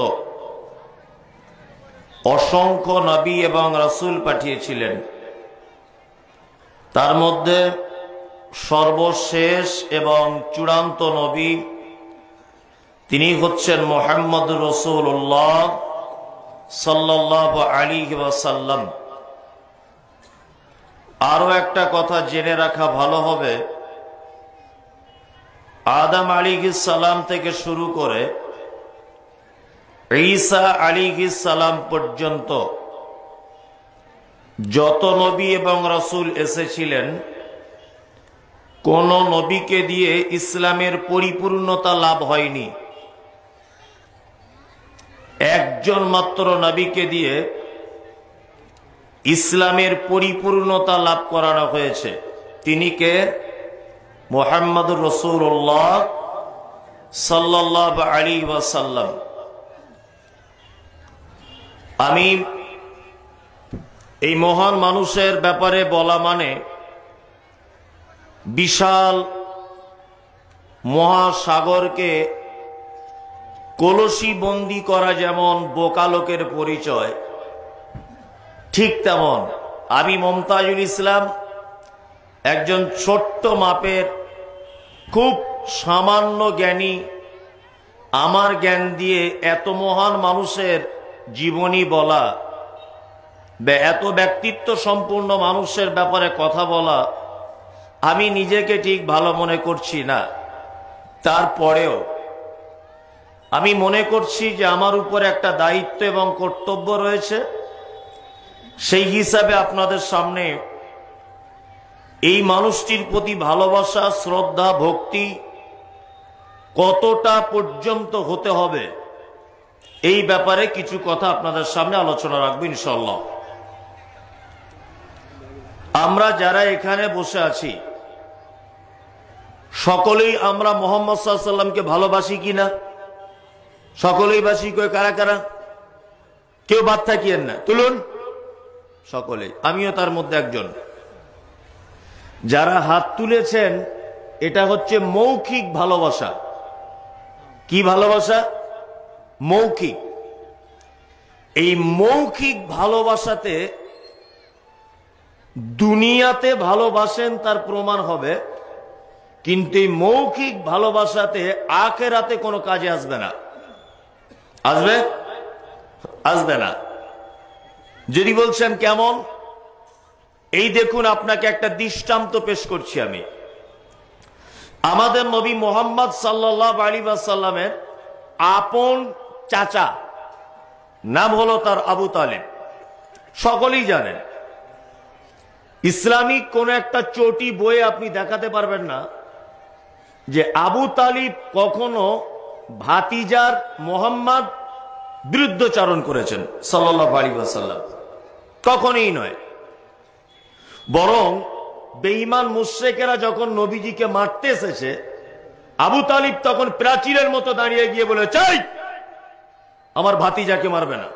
অসংখ্য নবী এবং রাসূল পাঠিয়েছিলেন। তার মধ্যে সর্বশেষ এবং চূড়ান্ত নবী তিনি হচ্ছেন মুহাম্মদুর রাসূলুল্লাহ সাল্লাল্লাহু আলাইহি ওয়াসাল্লাম। আরো একটা কথা জেনে রাখা ভালো হবে, আদম আলাইহিস সালাম থেকে শুরু করে ঈসা আলাইহিস সালাম পর্যন্ত যত নবী এবং রাসূল এসেছিলেন, কোন নবীকে দিয়ে ইসলামের পরিপূর্ণতা লাভ হয়নি। একজন মাত্র নবীকে দিয়ে ইসলামের পরিপূর্ণতা লাভ করানো হয়েছে। তিনি কে? মুহাম্মদুর রাসূলুল্লাহ সাল্লাল্লাহু আলাইহি ওয়াসাল্লাম। আমি এই মহান মানুষের ব্যাপারে বলা মানে বিশাল মহাসাগরকে কলসি বন্দি করা যেমন বোকা লোকের পরিচয়, ঠিক তেমন আমি মমতাজুল ইসলাম একজন ছোট্ট মাপের খুব সামান্য জ্ঞানী। আমার জ্ঞান দিয়ে এত মহান মানুষের জীবনী বলা বা এত ব্যক্তিত্ব সম্পূর্ণ মানুষের ব্যাপারে কথা বলা আমি নিজেকে ঠিক ভালো মনে করছি না। তারপরেও আমি মনে করছি যে আমার উপর একটা দায়িত্ব এবং কর্তব্য রয়েছে। সেই হিসাবে আপনাদের সামনে এই মানুষটির প্রতি ভালোবাসা, শ্রদ্ধা, ভক্তি কতটা পর্যন্ত হতে হবে এই ব্যাপারে কিছু কথা আপনাদের সামনে আলোচনা রাখবো ইনশাআল্লাহ। আমরা যারা এখানে বসে আছি সকলেই আমরা মুহাম্মদ সাল্লাল্লাহু আলাইহি ওয়াসাল্লামকে ভালোবাসি কিনা? সকলেই বাসি। কই কারা কারা? কেউ বাদ থাকিয়েন না, তুলুন। সকলেই, আমিও তার মধ্যে একজন। যারা হাত তুলেছেন এটা হচ্ছে মৌখিক ভালোবাসা। কি ভালোবাসা? মৌখিক। এই মৌখিক ভালোবাসাতে দুনিয়াতে ভালোবাসেন তার প্রমাণ হবে, কিন্তু এই মৌখিক ভালোবাসাতে আখিরাতে কোনো কাজে আসবে না। আসবে? আসবে না। যদি বলছেন কেমন, এই দেখুন আপনাকে একটা দৃষ্টান্ত পেশ করছি আমি। আমাদের নবী মুহাম্মদ সাল্লাল্লাহু আলাইহি ওয়াসাল্লামের আপন চাচা নাম হলো তার আবু তালিব। সকলেই জানেন। ইসলামিক কোন একটা চটি বইয়ে আপনি দেখাতে পারবেন না যে আবু তালিব কখনো ভাতিজার মুহাম্মদ বিরুদ্ধচারণ করেছেন সাল্লাল্লাহু আলাইহি ওয়াসাল্লাম। কখনোই নয়। বরং বেঈমান মুশরিকেরা যখন নবীজিকে মারতে এসেছে, আবু তালিব তখন প্রাচীরের মতো দাঁড়িয়ে গিয়ে বলে, চাই আমার ভাতিজাকে মারবে না।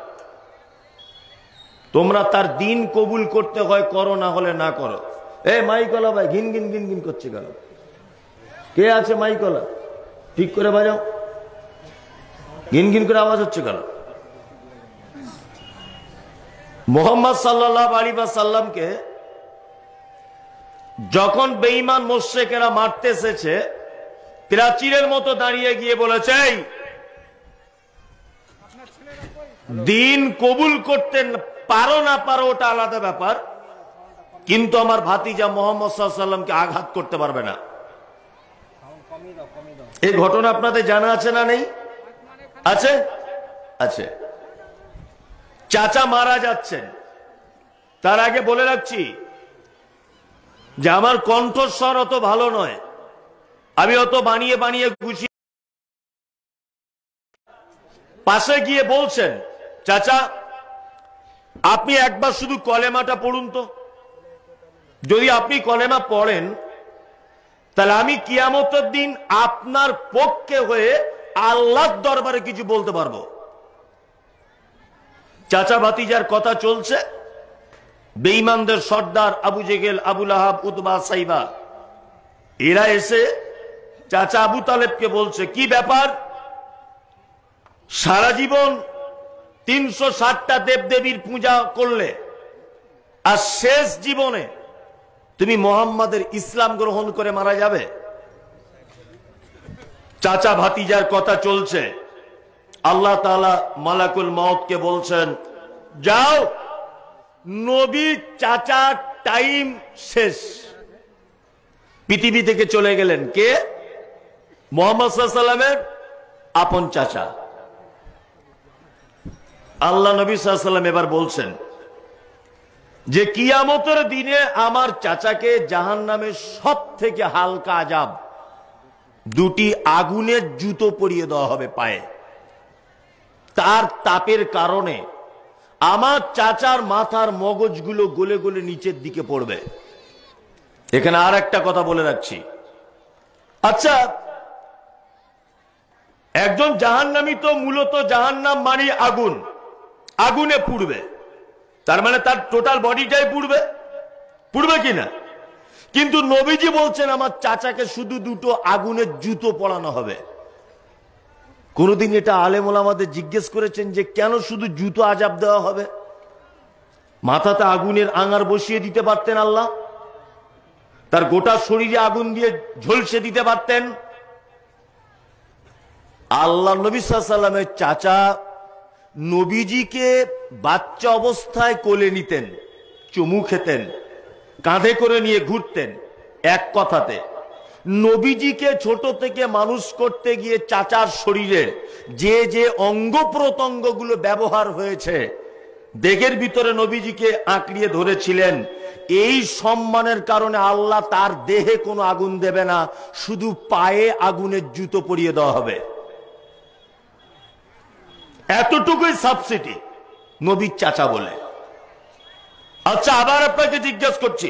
তোমরা তার দিন কবুল করতে হয় করো, না হলে না করো। এ মাইকলা ভাই ঘিন ঘিন ঘিন ঘিন করছে কেন? কে আছে মাইকলা? ঠিক করে বাজাও। ঘিন ঘিন করে আওয়াজ হচ্ছে কেন? মুহাম্মদ সাল্লাল্লাহু আলাইহি ওয়াসাল্লামকে যখন বেঈমান মুশরিকেরা মারতে এসেছে, প্রাচীরের মতো দাঁড়িয়ে গিয়ে বলেছে, দিন কবুল করতে পারো না পারো ওটা আলাদা ব্যাপার, কিন্তু আমার ভাতিজা মুহাম্মদ সাল্লাল্লাহু আলাইহি ওয়াসাল্লামকে আঘাত করতে পারবে না। এই ঘটনা আপনাদের জানা আছে না নেই? আছে? আছে। চাচা মারা যাচ্ছেন, তার আগে বলে রাখছি যে আমার কণ্ঠস্বর অত ভালো নয়, আমি অত বানিয়ে বানিয়ে গুছিয়ে। পাশে গিয়ে বলছেন, চাচা আপনি একবার শুধু কলেমাটা পড়ুন তো। যদি আপনি কলেমা পড়েন তাহলে আমি কিয়ামতের দিন আপনার পক্ষে হয়ে আল্লাহর দরবারে কিছু বলতে পারবো। চাচা ভাতিজার কথা চলছে। বেঈমানদের সর্দার আবু জেহেল, আবু লাহাব, উতবা, সাইবা এরা এসে চাচা আবু তালেবকে বলছে, কি ব্যাপার? সারা জীবন 360টা দেবদেবীর পূজা করলে, আর শেষ জীবনে তুমি মুহাম্মাদের ইসলাম গ্রহণ করে মারা যাবে? চাচা ভাতিজার কথা চলছে। আল্লাহ তাআলা মালাকুল মউতকে বলছেন, যাও, নবী চাচার টাইম শেষ, পৃথিবী থেকে চলে গেলেন। কে? মুহাম্মদ সাল্লাল্লাহু আলাইহি ওয়াসাল্লামের আপন চাচা। আল্লাহ নবী সাল্লাল্লাহু আলাইহি ওয়াসাল্লাম এবার বলছেন যে কিয়ামতের দিনে আমার চাচাকে জাহান্নামের সব থেকে হালকা আযাব দুটি আগুনের জুতো পরিয়ে দেওয়া হবে পায়ে। তার তাপের কারণে আমার চাচার মাথার মগজগুলো গলে গলে নিচের দিকে পড়বে। এখানে আর একটা কথা বলে রাখছি, আচ্ছা একজন জাহান্নামী তো মূলত জাহান্নাম মানে আগুন, আগুনে পুড়বে, তার মানে তার টোটাল বডিটাই পুড়বে, পুড়বে কিনা? কিন্তু নবীজি বলছেন আমার চাচাকে শুধু দুটো আগুনের জুতো পরানো হবে। কোনদিন এটা আলেম ওলামাদের জিজ্ঞেস করেছেন যে কেন শুধু জুতো আযাব দেওয়া হবে? মাথাতে আগুনের আঙার বসিয়ে দিতে পারতেন আল্লাহ, তার গোটা শরীরে আগুন দিয়ে ঝলসে দিতে পারতেন। আল্লাহ নবী সাল্লাল্লাহু আলাইহি ওয়াসাল্লামের চাচা নবীজিকে বাচ্চা অবস্থায় কোলে নিতেন, চুমু খেতেন, কাঁধে করে নিয়ে ঘুরতেন। এক কথাতে নবীজিকে ছোট থেকে মানুষ করতে গিয়ে চাচার শরীরের যে যে অঙ্গ প্রত্যঙ্গগুলো ব্যবহার হয়েছে দেহের ভিতরে নবীজিকে আঁকড়িয়ে ধরেছিলেন। এই সম্মানের কারণে আল্লাহ তার দেহে কোনো আগুন দেবে না, শুধু পায়ে আগুনের জুতো পরিয়ে দেওয়া হবে। এতটুকুই সাবসিডি নবীর চাচা বলে। আচ্ছা আবার আপনাকে জিজ্ঞেস করছি,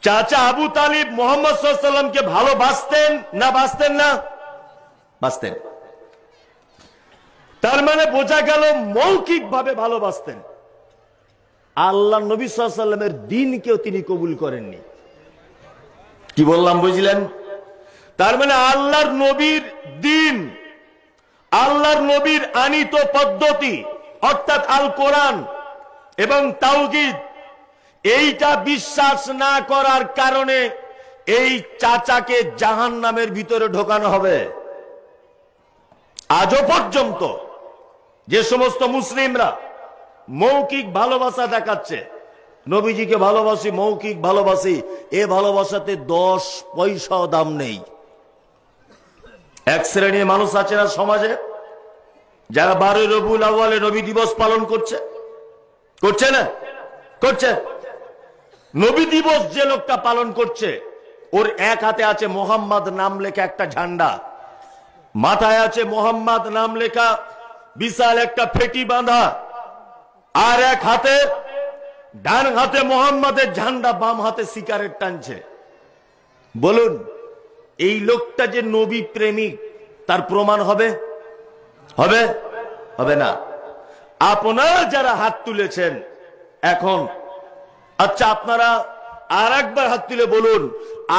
চাচা আবু তালিব মুহাম্মদ সাল্লাল্লাহু আলাইহি ওয়াসাল্লামকে ভালোবাসতেন না বাসতেন না? বাসতেন। তার মানে বোঝা গেল মৌখিক ভাবে ভালোবাসতেন। আল্লাহ নবী সাল্লাল্লাহু আলাইহি ওয়াসাল্লামের দ্বীনকেও তিনি কবুল করেননি। কি বললাম বুঝলেন? তার মানে আল্লাহর নবীর দ্বীন, আল্লাহর নবীর আনিত পদ্ধতি অর্থাৎ আল কোরআন এবং তাওহীদ, এইটা বিশ্বাস না করার কারণে এই চাচাকে জাহান্নামের ভিতরে ঢোকানো হবে। আজও পর্যন্ত যে সমস্ত মুসলিমরা মৌখিক ভালোবাসা দেখাচ্ছে, নবীজিকে ভালোবাসি, মৌখিক ভালোবাসি, এ ভালোবাসাতে 10 পয়সাও দাম নেই। এক শ্রেণীর মানুষ আছে না সমাজে, যারা 12 রবিউল আউয়ালে নবী দিবস পালন করছে, করছে না? করছে। নবী দিবস যে লোকটা পালন করছে ওর এক হাতে আছে মোহাম্মদ নাম লেখা একটা ঝান্ডা, মাথায় আছে মোহাম্মদ নাম লেখা বিশাল একটা ফেটি বাঁধা, আর এক হাতে ডান হাতে মোহাম্মদের ঝান্ডা, বাম হাতে সিগারেট টানছে। বলুন এই লোকটা যে নবী প্রেমিক তার প্রমাণ হবে? হবে? হবে না। আপনারা যারা হাত তুলেছেন এখন, আচ্ছা আপনারা আর একবার হাত তুলে বলুন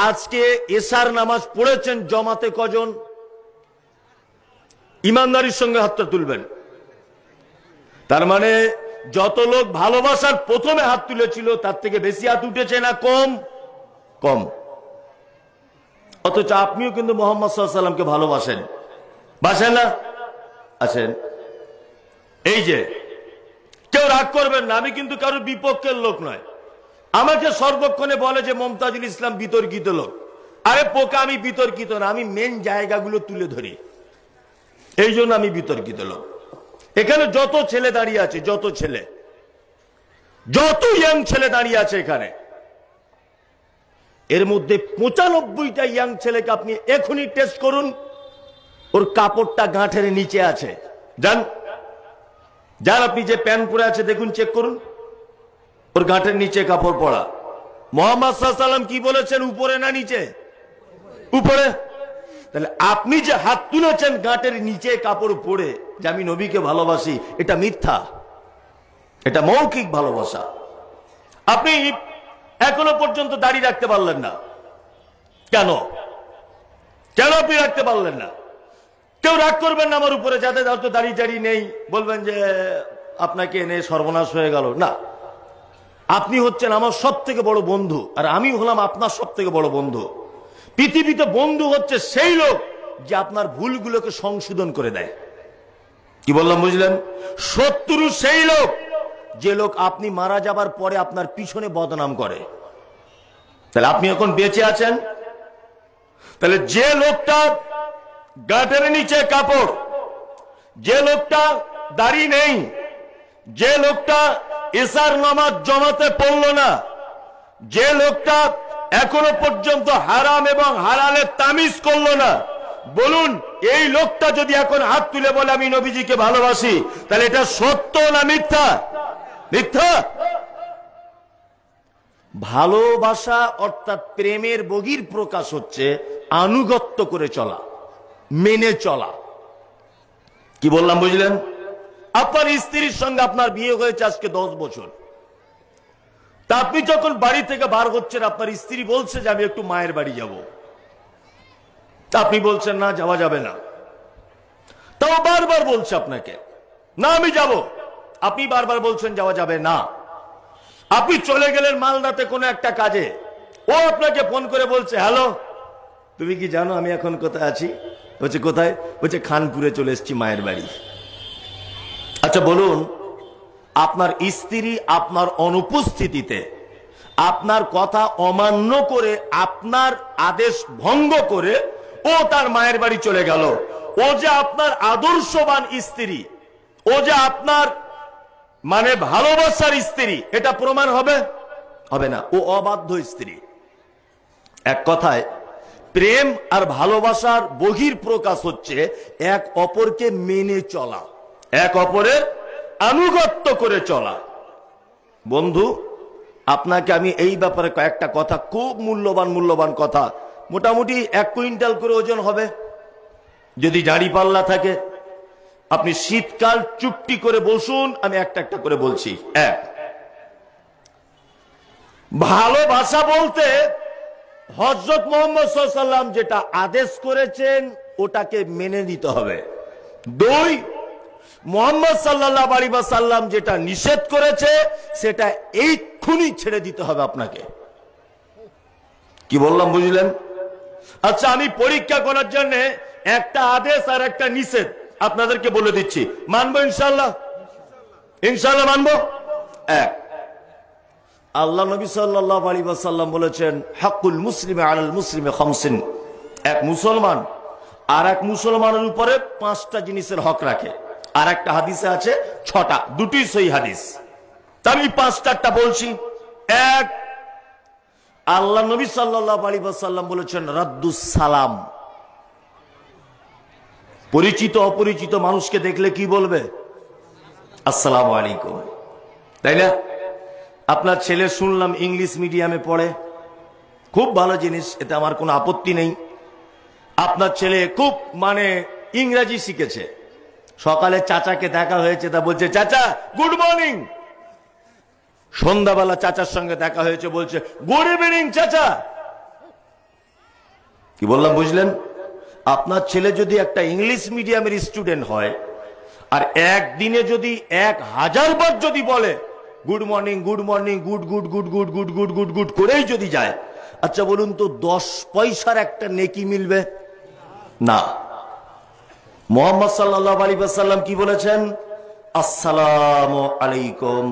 আজকে এশার নামাজ পড়েছেন জমাতে কজন? ইমানদারির সঙ্গে হাতটা তুলবেন। তার মানে যত লোক ভালোবাসার প্রথমে হাত তুলেছিল তার থেকে বেশি হাত উঠেছে না কম? কম। অথচ আপনিও কিন্তু মুহাম্মদ সাল্লাল্লাহু আলাইহি ওয়াসাল্লামকে ভালোবাসেন, বাসেন না? আছেন। এই যে কেউ রাগ করবেন না, আমি কিন্তু কারোর বিপক্ষের লোক নয়। আমাকে সর্বক্ষণে বলে যে মমতাজুল ইসলাম বিতর্কিত লোক। আরে পোকা, আমি বিতর্কিত না, আমি মেন জায়গাগুলো তুলে ধরি, এই জন্য আমি বিতর্কিত লোক। এখানে যত ছেলে দাঁড়িয়ে আছে, যত ছেলে, যত ইয়াং ছেলে দাঁড়িয়ে আছে এখানে, এর মধ্যে 95টা ইয়াং ছেলেকে আপনি এখনই টেস্ট করুন, ওর কাপড়টা গাঁটের নিচে আছে। যান যান, আপনি যে প্যান্ট পরে আছে দেখুন, চেক করুন, ওর গাঁটের নিচে কাপড় পরা। মুহাম্মদ সাল্লাল্লাহু আলাইহি ওয়াসাল্লাম কি বলেছেন, উপরে না নিচে? উপরে। তাহলে আপনি যে হাত তুলেছেন গাঁটের নিচে কাপড় পরে যে আমি নবীকে ভালোবাসি, এটা মিথ্যা, এটা মৌখিক ভালোবাসা। আপনি এখনো পর্যন্ত দাঁড়িয়ে রাখতে পারলেন না কেন? কেন আপনি রাখতে পারলেন না? কেউ রাগ করবেন না আমার উপরে, যাদের হয়তো দাঁড়িয়ে দাঁড়িয়ে নেই, বলবেন যে আপনাকে এনে সর্বনাশ হয়ে গেল। না, আপনি হচ্ছেন আমার সব থেকে বড় বন্ধু, আর আমি হলাম আপনার সব থেকে বড় বন্ধু। পৃথিবীতে বন্ধু হচ্ছে সেই লোক যে আপনার ভুলগুলোকে সংশোধন করে দেয়। কি বললাম বুঝলেন? শত্রু সেই লোক যে লোক আপনি মারা যাবার পরে আপনার পিছনে বদনাম করে। তাহলে আপনি এখন বেঁচে আছেন, তাহলে যে লোকটা গাটের নিচে কাপড়, যে লোকটা দাড়ি নেই, যে লোকটা এশার নামাজ জমাতে পড়ল না, যে লোকটা এখনো পর্যন্ত হারাম এবং হালালের তামিজ করলো না, বলুন এই লোকটা যদি এখন হাত তুলে বলে আমি নবীজিকে ভালোবাসি, তাহলে এটা সত্য না মিথ্যা? মিথ্যা। ভালোবাসা অর্থাৎ প্রেমের বহির প্রকাশ হচ্ছে আনুগত্য করে চলা, মেনে চলা। কি বললাম বুঝলেন? আপনার স্ত্রীর সঙ্গে আপনার বিয়ে হয়েছে আজকে 10 বছর, তা আপনি যখন বাড়ি থেকে বার হচ্ছেন আপনার স্ত্রী বলছে যে আমি একটু মায়ের বাড়ি যাব, তা আপনি বলছেন না যাওয়া যাবে না, তাও বারবার বলছে আপনাকে না আমি যাব, আপনি বারবার বলছেন যাওয়া যাবে না। আপনি চলে গেলেন মালদাতে কোনো একটা কাজে, ও আপনাকে ফোন করে বলছে হ্যালো তুমি কি জানো আমি এখন কোথায় আছি? বলছে কোথায়? বলছে খানপুরে চলে এসেছি মায়ের বাড়ি। আচ্ছা বলুন, আপনার স্ত্রী আপনার অনুপস্থিতিতে আপনার কথা অমান্য করে, আপনার আদেশ ভঙ্গ করে ও তার মায়ের বাড়ি চলে গেল, ও যে আপনার আদর্শবান স্ত্রী, ও যে আপনার মানে ভালোবাসার স্ত্রী, এটা প্রমাণ হবে? হবে না, ও অবাধ্য স্ত্রী। এক কথায় প্রেম আর ভালোবাসার বহির প্রকাশ হচ্ছে এক অপরকে মেনে চলা, এক অপরের আনুগত্য করে চলা। বন্ধু আপনাকে আমি এই ব্যাপারে কয়েকটা কথা, খুব মূল্যবান কথা, মোটামুটি 1 কুইন্টাল করে ওজন হবে যদি দাঁড়িপাল্লা থাকে। আপনি শীতকাল চুপটি করে বসুন, আমি একটা একটা করে বলছি। এক, ভালোবাসা বলতে হযরত মুহাম্মদ সাল্লাল্লাহু আলাইহি ওয়াসাল্লাম যেটা আদেশ করেছেন ওটাকে মেনে নিতে হবে। 2, মুহাম্মদ সাল্লাল্লাহু আলাইহি ওয়াসাল্লাম যেটা নিষেধ করেছে সেটা এইক্ষুনি ছেড়ে দিতে হবে আপনাকে। কি বললাম বুঝলেন? আচ্ছা আমি পরীক্ষা করার জন্য একটা আদেশ আর একটা নিষেধ আপনাদেরকে বলে দিচ্ছি, মানবো ইনশাআল্লাহ? ইনশাআল্লাহ মানবো। 1, আল্লাহ নবী সাল্লাল্লাহু আলাইহি ওয়াসাল্লাম বলেছেন হাক্কুল মুসলিমি আলাল মুসলিমি খামসিন, এক মুসলমান আর এক মুসলমানের উপরে 5টা জিনিসের হক রাখে। আর একটা হাদিসে আছে 6টা, দুটোই সহিহ হাদিস। আমি 5টা বলছি। 1, আল্লাহ নবী সাল্লাল্লাহু আলাইহি ওয়াসাল্লাম বলেছেন রাদ্দুস সালাম। পরিচিত অপরিচিত মানুষকে দেখলে কি বলবে? আসসালামু আলাইকুম, তাই না? আপনার ছেলে শুনলাম ইংলিশ মিডিয়ামে পড়ে, খুব ভালো জিনিস, এতে আমার কোনো আপত্তি নেই। আপনার ছেলে খুব মানে ইংরেজি শিখেছে, সকালে চাচাকে দেখা হয়েছে, তা বলছে চাচা গুড মর্নিং। সন্ধ্যাবেলা চাচার সঙ্গে দেখা হয়েছে, বলছে গুড ইভিনিং চাচা। কি বললাম বুঝলেন? আপনার ছেলে যদি একটা ইংলিশ মিডিয়ামের স্টুডেন্ট হয় আর একদিনে যদি 1000 বার যদি বলে good morning good morning good good good good good good good good করেই যদি যায়, আচ্ছা বলুন তো 10 পয়সার একটা নেকি মিলবে? না। মুহাম্মদ সাল্লাল্লাহু আলাইহি ওয়াসাল্লাম কি বলেছেন? আসসালামু আলাইকুম।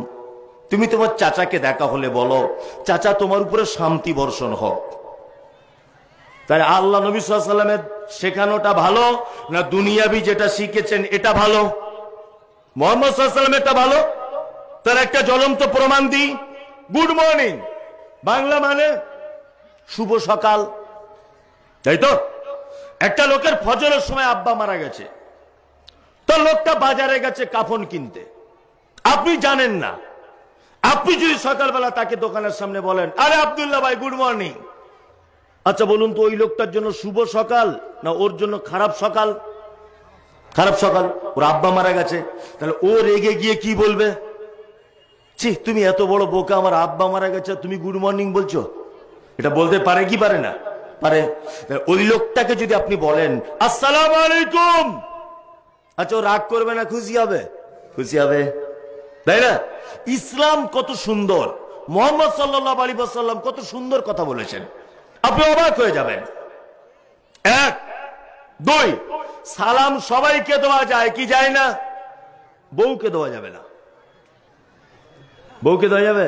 তুমি তোমার চাচাকে দেখা হলে বলো চাচা তোমার উপরে শান্তি বর্ষণ হোক। তাই আল্লাহ নবী সাল্লাল্লাহু আলাইহি ওয়াসাল্লামের শেখানোটা ভালো না দুনিয়াবি যেটা শিখেছেন এটা ভালো? মুহাম্মদ সাল্লাল্লাহু আলাইহি ওয়াসাল্লাম এটা ভালো। তার একটা জ্বলন্ত প্রমাণ দিই। গুড মর্নিং বাংলা মানে শুভ সকাল, তাই তো? একটা লোকের ফজরের সময় আব্বা মারা গেছে, তো লোকটা বাজারে গেছে কাফন কিনতে, আপনি জানেন না। আপনি যদি সকালবেলা তাকে দোকানের সামনে বলেন আরে আব্দুল্লাহ ভাই গুড মর্নিং, আচ্ছা বলুন তো ওই লোকটার জন্য শুভ সকাল না ওর জন্য খারাপ সকাল? খারাপ সকাল, ওর আব্বা মারা গেছে। তাহলে ও রেগে গিয়ে কি বলবে? ছি তুমি এত বড় বোকা, আমার আব্বা মারা গেছে তুমি গুড মর্নিং বলছো। এটা বলতে পারে কি পারে না? পারে। ওই লোকটাকে যদি আপনি বলেন আসসালামু আলাইকুম, আচ্ছা ও রাগ করবে না খুশি হবে? খুশি হবে, তাই না? ইসলাম কত সুন্দর, মুহাম্মদ সাল্লাল্লাহু আলাইহি ওয়াসাল্লাম কত সুন্দর কথা বলেছেন, আপনি অবাক হয়ে যাবেন। 1, 2, সালাম সবাইকে দেওয়া যায় কি যায় না? বউকে দেওয়া যাবে না। বউকে দেওয়া যাবে?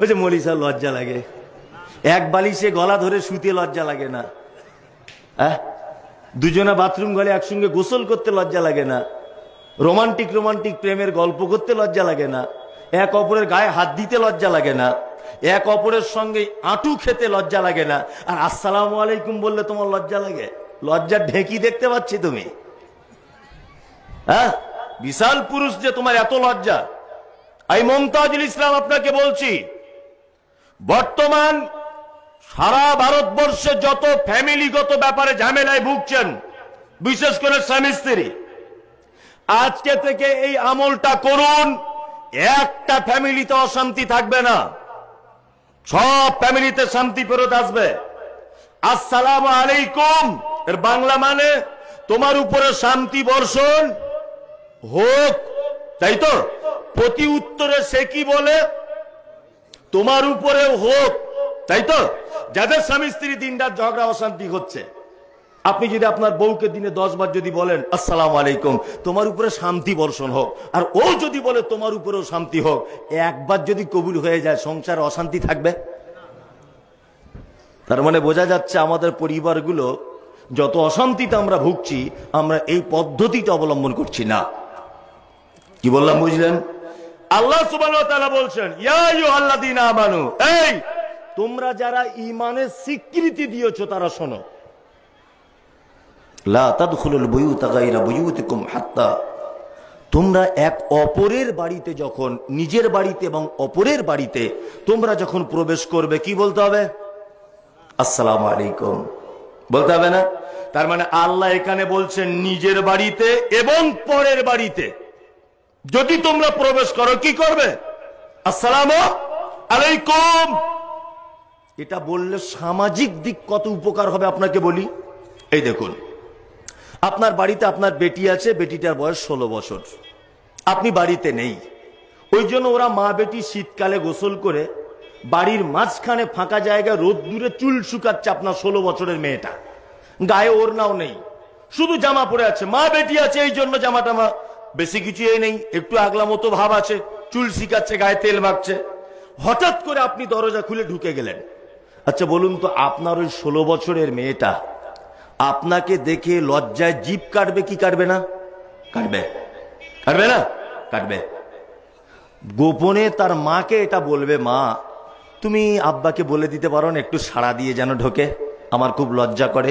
ওই যে মরিসা লজ্জা লাগে, এক বালিশে গলা ধরে শুতে লজ্জা লাগে না? দুজনে বাথরুম ঘরে একসঙ্গে গোসল করতে লজ্জা লাগে না? রোমান্টিক রোমান্টিক প্রেমের গল্প করতে লজ্জা লাগে না? এক অপরের গায়ে হাত দিতে লজ্জা লাগে না? এক অপরের সঙ্গে আঁটু খেতে লজ্জা লাগে না? আর আসসালামু আলাইকুম বললে তোমার লজ্জা লাগে? লজ্জার ঢেঁকি দেখতে পাচ্ছি তুমি। বিশাল পুরুষ যে তোমার এত লজ্জা। আমি মমতাজুল ইসলাম আপনাকে বলছি, বর্তমান সারা ভারতবর্ষে যত ফ্যামিলিগত ব্যাপারে ঝামেলায় ভুগছেন, বিশেষ করে স্বামী স্ত্রী, আজকে থেকে এই আমলটা করুন, একটা ফ্যামিলিতে অশান্তি থাকবে না, সব ফ্যামিলিতে শান্তি ফেরত আসবে। আসসালামু আলাইকুম এর বাংলা মানে তোমার উপরে শান্তি বর্ষণ হোক, তাই তো? প্রতি উত্তরে সে কি বলে? তোমার উপরে হোক, তাই তো? যাদের স্বামী স্ত্রী দিনরাত ঝগড়া অশান্তি হচ্ছে, আপনি যদি আপনার বউকে দিনে 10 বার যদি বলেন আসসালামু আলাইকুম, তোমার উপরে শান্তি বর্ষণ হোক, আর ও যদি বলে তোমার উপরেও শান্তি হোক, একবার যদি কবুল হয়ে যায়, সংসারে অশান্তি থাকবে? তার মানে বোঝা যাচ্ছে আমাদের পরিবারগুলো যত অশান্তিতে আমরা ভুগছি, আমরা এই পদ্ধতিটা অবলম্বন করছি না। কি বললাম বুঝলেন? আল্লাহ সুবহানাহু ওয়া তাআলা বলছেন, ইয়া আইয়ুহাল্লাযীনা আমানু, এই তোমরা যারা ঈমানের স্বীকৃতি দিয়েছো তারা শোনো, লা তাদখুলুল বুয়ুতা গায়রা বুয়ুতিকুম হাত্তা, তোমরা এক অপরের বাড়িতে যখন, নিজের বাড়িতে এবং অপরের বাড়িতে তোমরা যখন প্রবেশ করবে, কি বলতে হবে? আসসালামু আলাইকুম বলতে হবে না? তার মানে আল্লাহ এখানে বলছেন নিজের বাড়িতে এবং পরের বাড়িতে যদি তোমরা প্রবেশ করো, কি করবে? আসসালামু আলাইকুম। এটা বললে সামাজিক দিক কত উপকার হবে আপনাকে বলি। এই দেখুন, আপনার বাড়িতে আপনার বেটি আছে, বেটিটার বয়স 16 বছর, আপনি বাড়িতে নেই, ওই জন্য ওরা মা বেটি শীতকালে গোসল করে বাড়ির মাঝখানে ফাঁকা জায়গায় রোদ দূরে চুল শুকাচ্ছে আপনার 16 বছরের মেয়েটা, গায়ে ওড়নাও নেই, শুধু জামা পরে আছে, মা বেটি আছে, এই জন্য জামাটা বেশি কিছু নেই, একটু আগলা মতো ভাব আছে, চুল শিকাচ্ছে, গায়ে তেল মাখছে। হঠাৎ করে আপনি দরজা খুলে ঢুকে গেলেন। আচ্ছা বলুন তো, আপনার ওই 16 বছরের মেয়েটা আপনাকে দেখে লজ্জায় জিভ কাটবে কি কাটবে না? কাটবে, কাটবে না? কাটবে। গোপনে তার মাকে এটা বলবে, মা তুমি আব্বাকে বলে দিতে পারো না একটু সাড়া দিয়ে যেন ঢোকে, আমার খুব লজ্জা করে।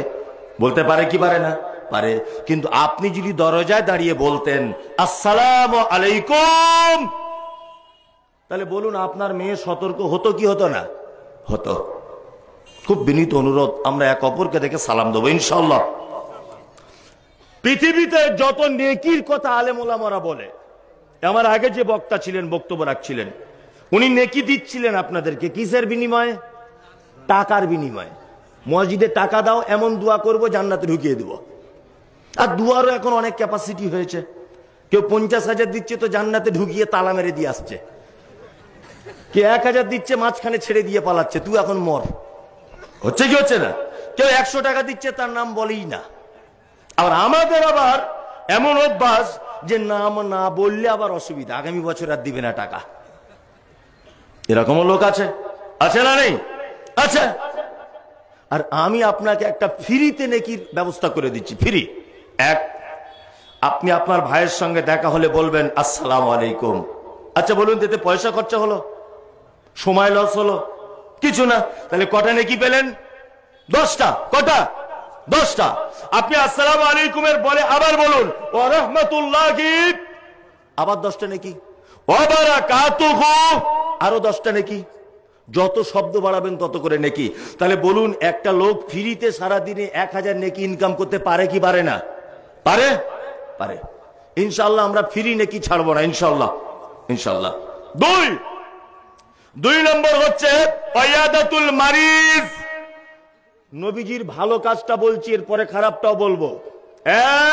বলতে পারে কি পারে না? পারে। কিন্তু আপনি যদি দরজায় দাঁড়িয়ে বলতেন আসসালামু আলাইকুম, তাহলে বলুন আপনার মেয়ে সতর্ক হতো কি হতো না? হতো। খুব বিনীত অনুরোধ, আমরা এক অপরকে দেখে সালাম দেবো ইনশাআল্লাহ। পৃথিবীতে যত নেকির কথা আলেম ওলামারা বলে, আমার আগে যে বক্তা ছিলেন, বক্তব্য রাখছিলেন, উনি নেকি দিচ্ছিলেন আপনাদেরকে কিসের বিনিময়ে? টাকার বিনিময়ে। মসজিদে টাকা দাও, এমন দোয়া করবো জান্নাতে ঢুকিয়ে দেবো। আর দুয়ারও এখন অনেক ক্যাপাসিটি হয়েছে, কেউ 50,000 দিচ্ছে তো জান্নাতে ঢুকিয়ে তালা মেরে দিয়ে আসছে, কেউ 1000 দিচ্ছে মাঝখানে ছেড়ে দিয়ে পালাচ্ছে, তুই এখন মর। হচ্ছে কি হচ্ছে না? কেউ 100 টাকা দিচ্ছে, তার নাম বলেই না। আর আমাদের আবার এমন অভ্যাস যে নাম না বললে আবার অসুবিধা, আগামী বছর আর দিবে না টাকা। এরকমও লোক আছে, আছে না নেই? আচ্ছা, আর আমি আপনাকে একটা ফ্রিতে নেকির ব্যবস্থা করে দিচ্ছি, ফ্রি। এক, আপনি আপনার ভাইয়ের সঙ্গে দেখা হলে বলবেন আসসালামু আলাইকুম। আচ্ছা বলুন, এতে পয়সা খরচা হলো? সময় লস হলো? কিছু না। তাহলে কটা নেকি পেলেন? 10টা। কটা? 10টা। আপনি আসসালামু আলাইকুমের পরে আবার বলুন ওয়া রাহমাতুল্লাহি, আবার 10টা নেকি। ওয়া বারাকাতুহু, আরো 10টা নেকি। যত শব্দ বাড়াবেন তত করে নেকি। তাহলে বলুন, একটা লোক ফ্রিতে সারাদিনে 1000 নেকি ইনকাম করতে পারে কি পারে না? পারে, পারে। ইনশাআল্লাহ আমরা ফ্রি নেকি ছাড়বো না, ইনশাআল্লাহ, ইনশাআল্লাহ। 2 নম্বর হচ্ছে ওয়ায়াদাতুল মারিজ। নবীজির ভালো কাজটা বলছি, এরপরে খারাপটাও বলবো।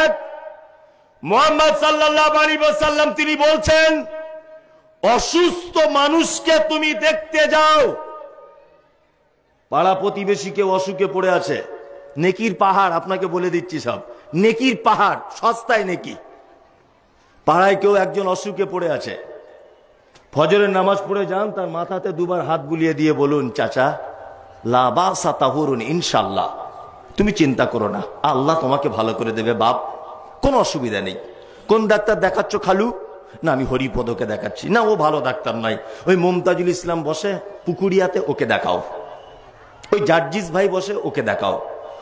1, মুহাম্মদ সাল্লাল্লাহু আলাইহি ওয়াসাল্লাম তিনি বলছেন, অসুস্থ মানুষকে তুমি দেখতে যাও। পাড়া প্রতিবেশী কেউ অসুখে পড়ে আছে, নেকির পাহাড়, আপনাকে বলে দিচ্ছি সব নেকির পাহাড়, সস্তায় নেকি। পাড়ায় কেউ একজন অসুখে পড়ে আছে, ফজরের নামাজ পড়ে যান, তার মাথাতে 2বার হাত বুলিয়ে দিয়ে বলুন, চাচা লা বাসা তাহুরুন ইনশাআল্লাহ, তুমি চিন্তা করো না, আল্লাহ তোমাকে ভালো করে দেবে বাপ, কোনো অসুবিধা নেই। কোন ডাক্তার দেখাচ্ছ খালু? না আমি হরিপদকে দেখাচ্ছি। না ও ভালো ডাক্তার নয়, ওই মুমতাজুল ইসলাম বসে পুকুরিয়াতে, ওকে দেখাও। ওই জার্জিস ভাই বসে, ওকে দেখাও।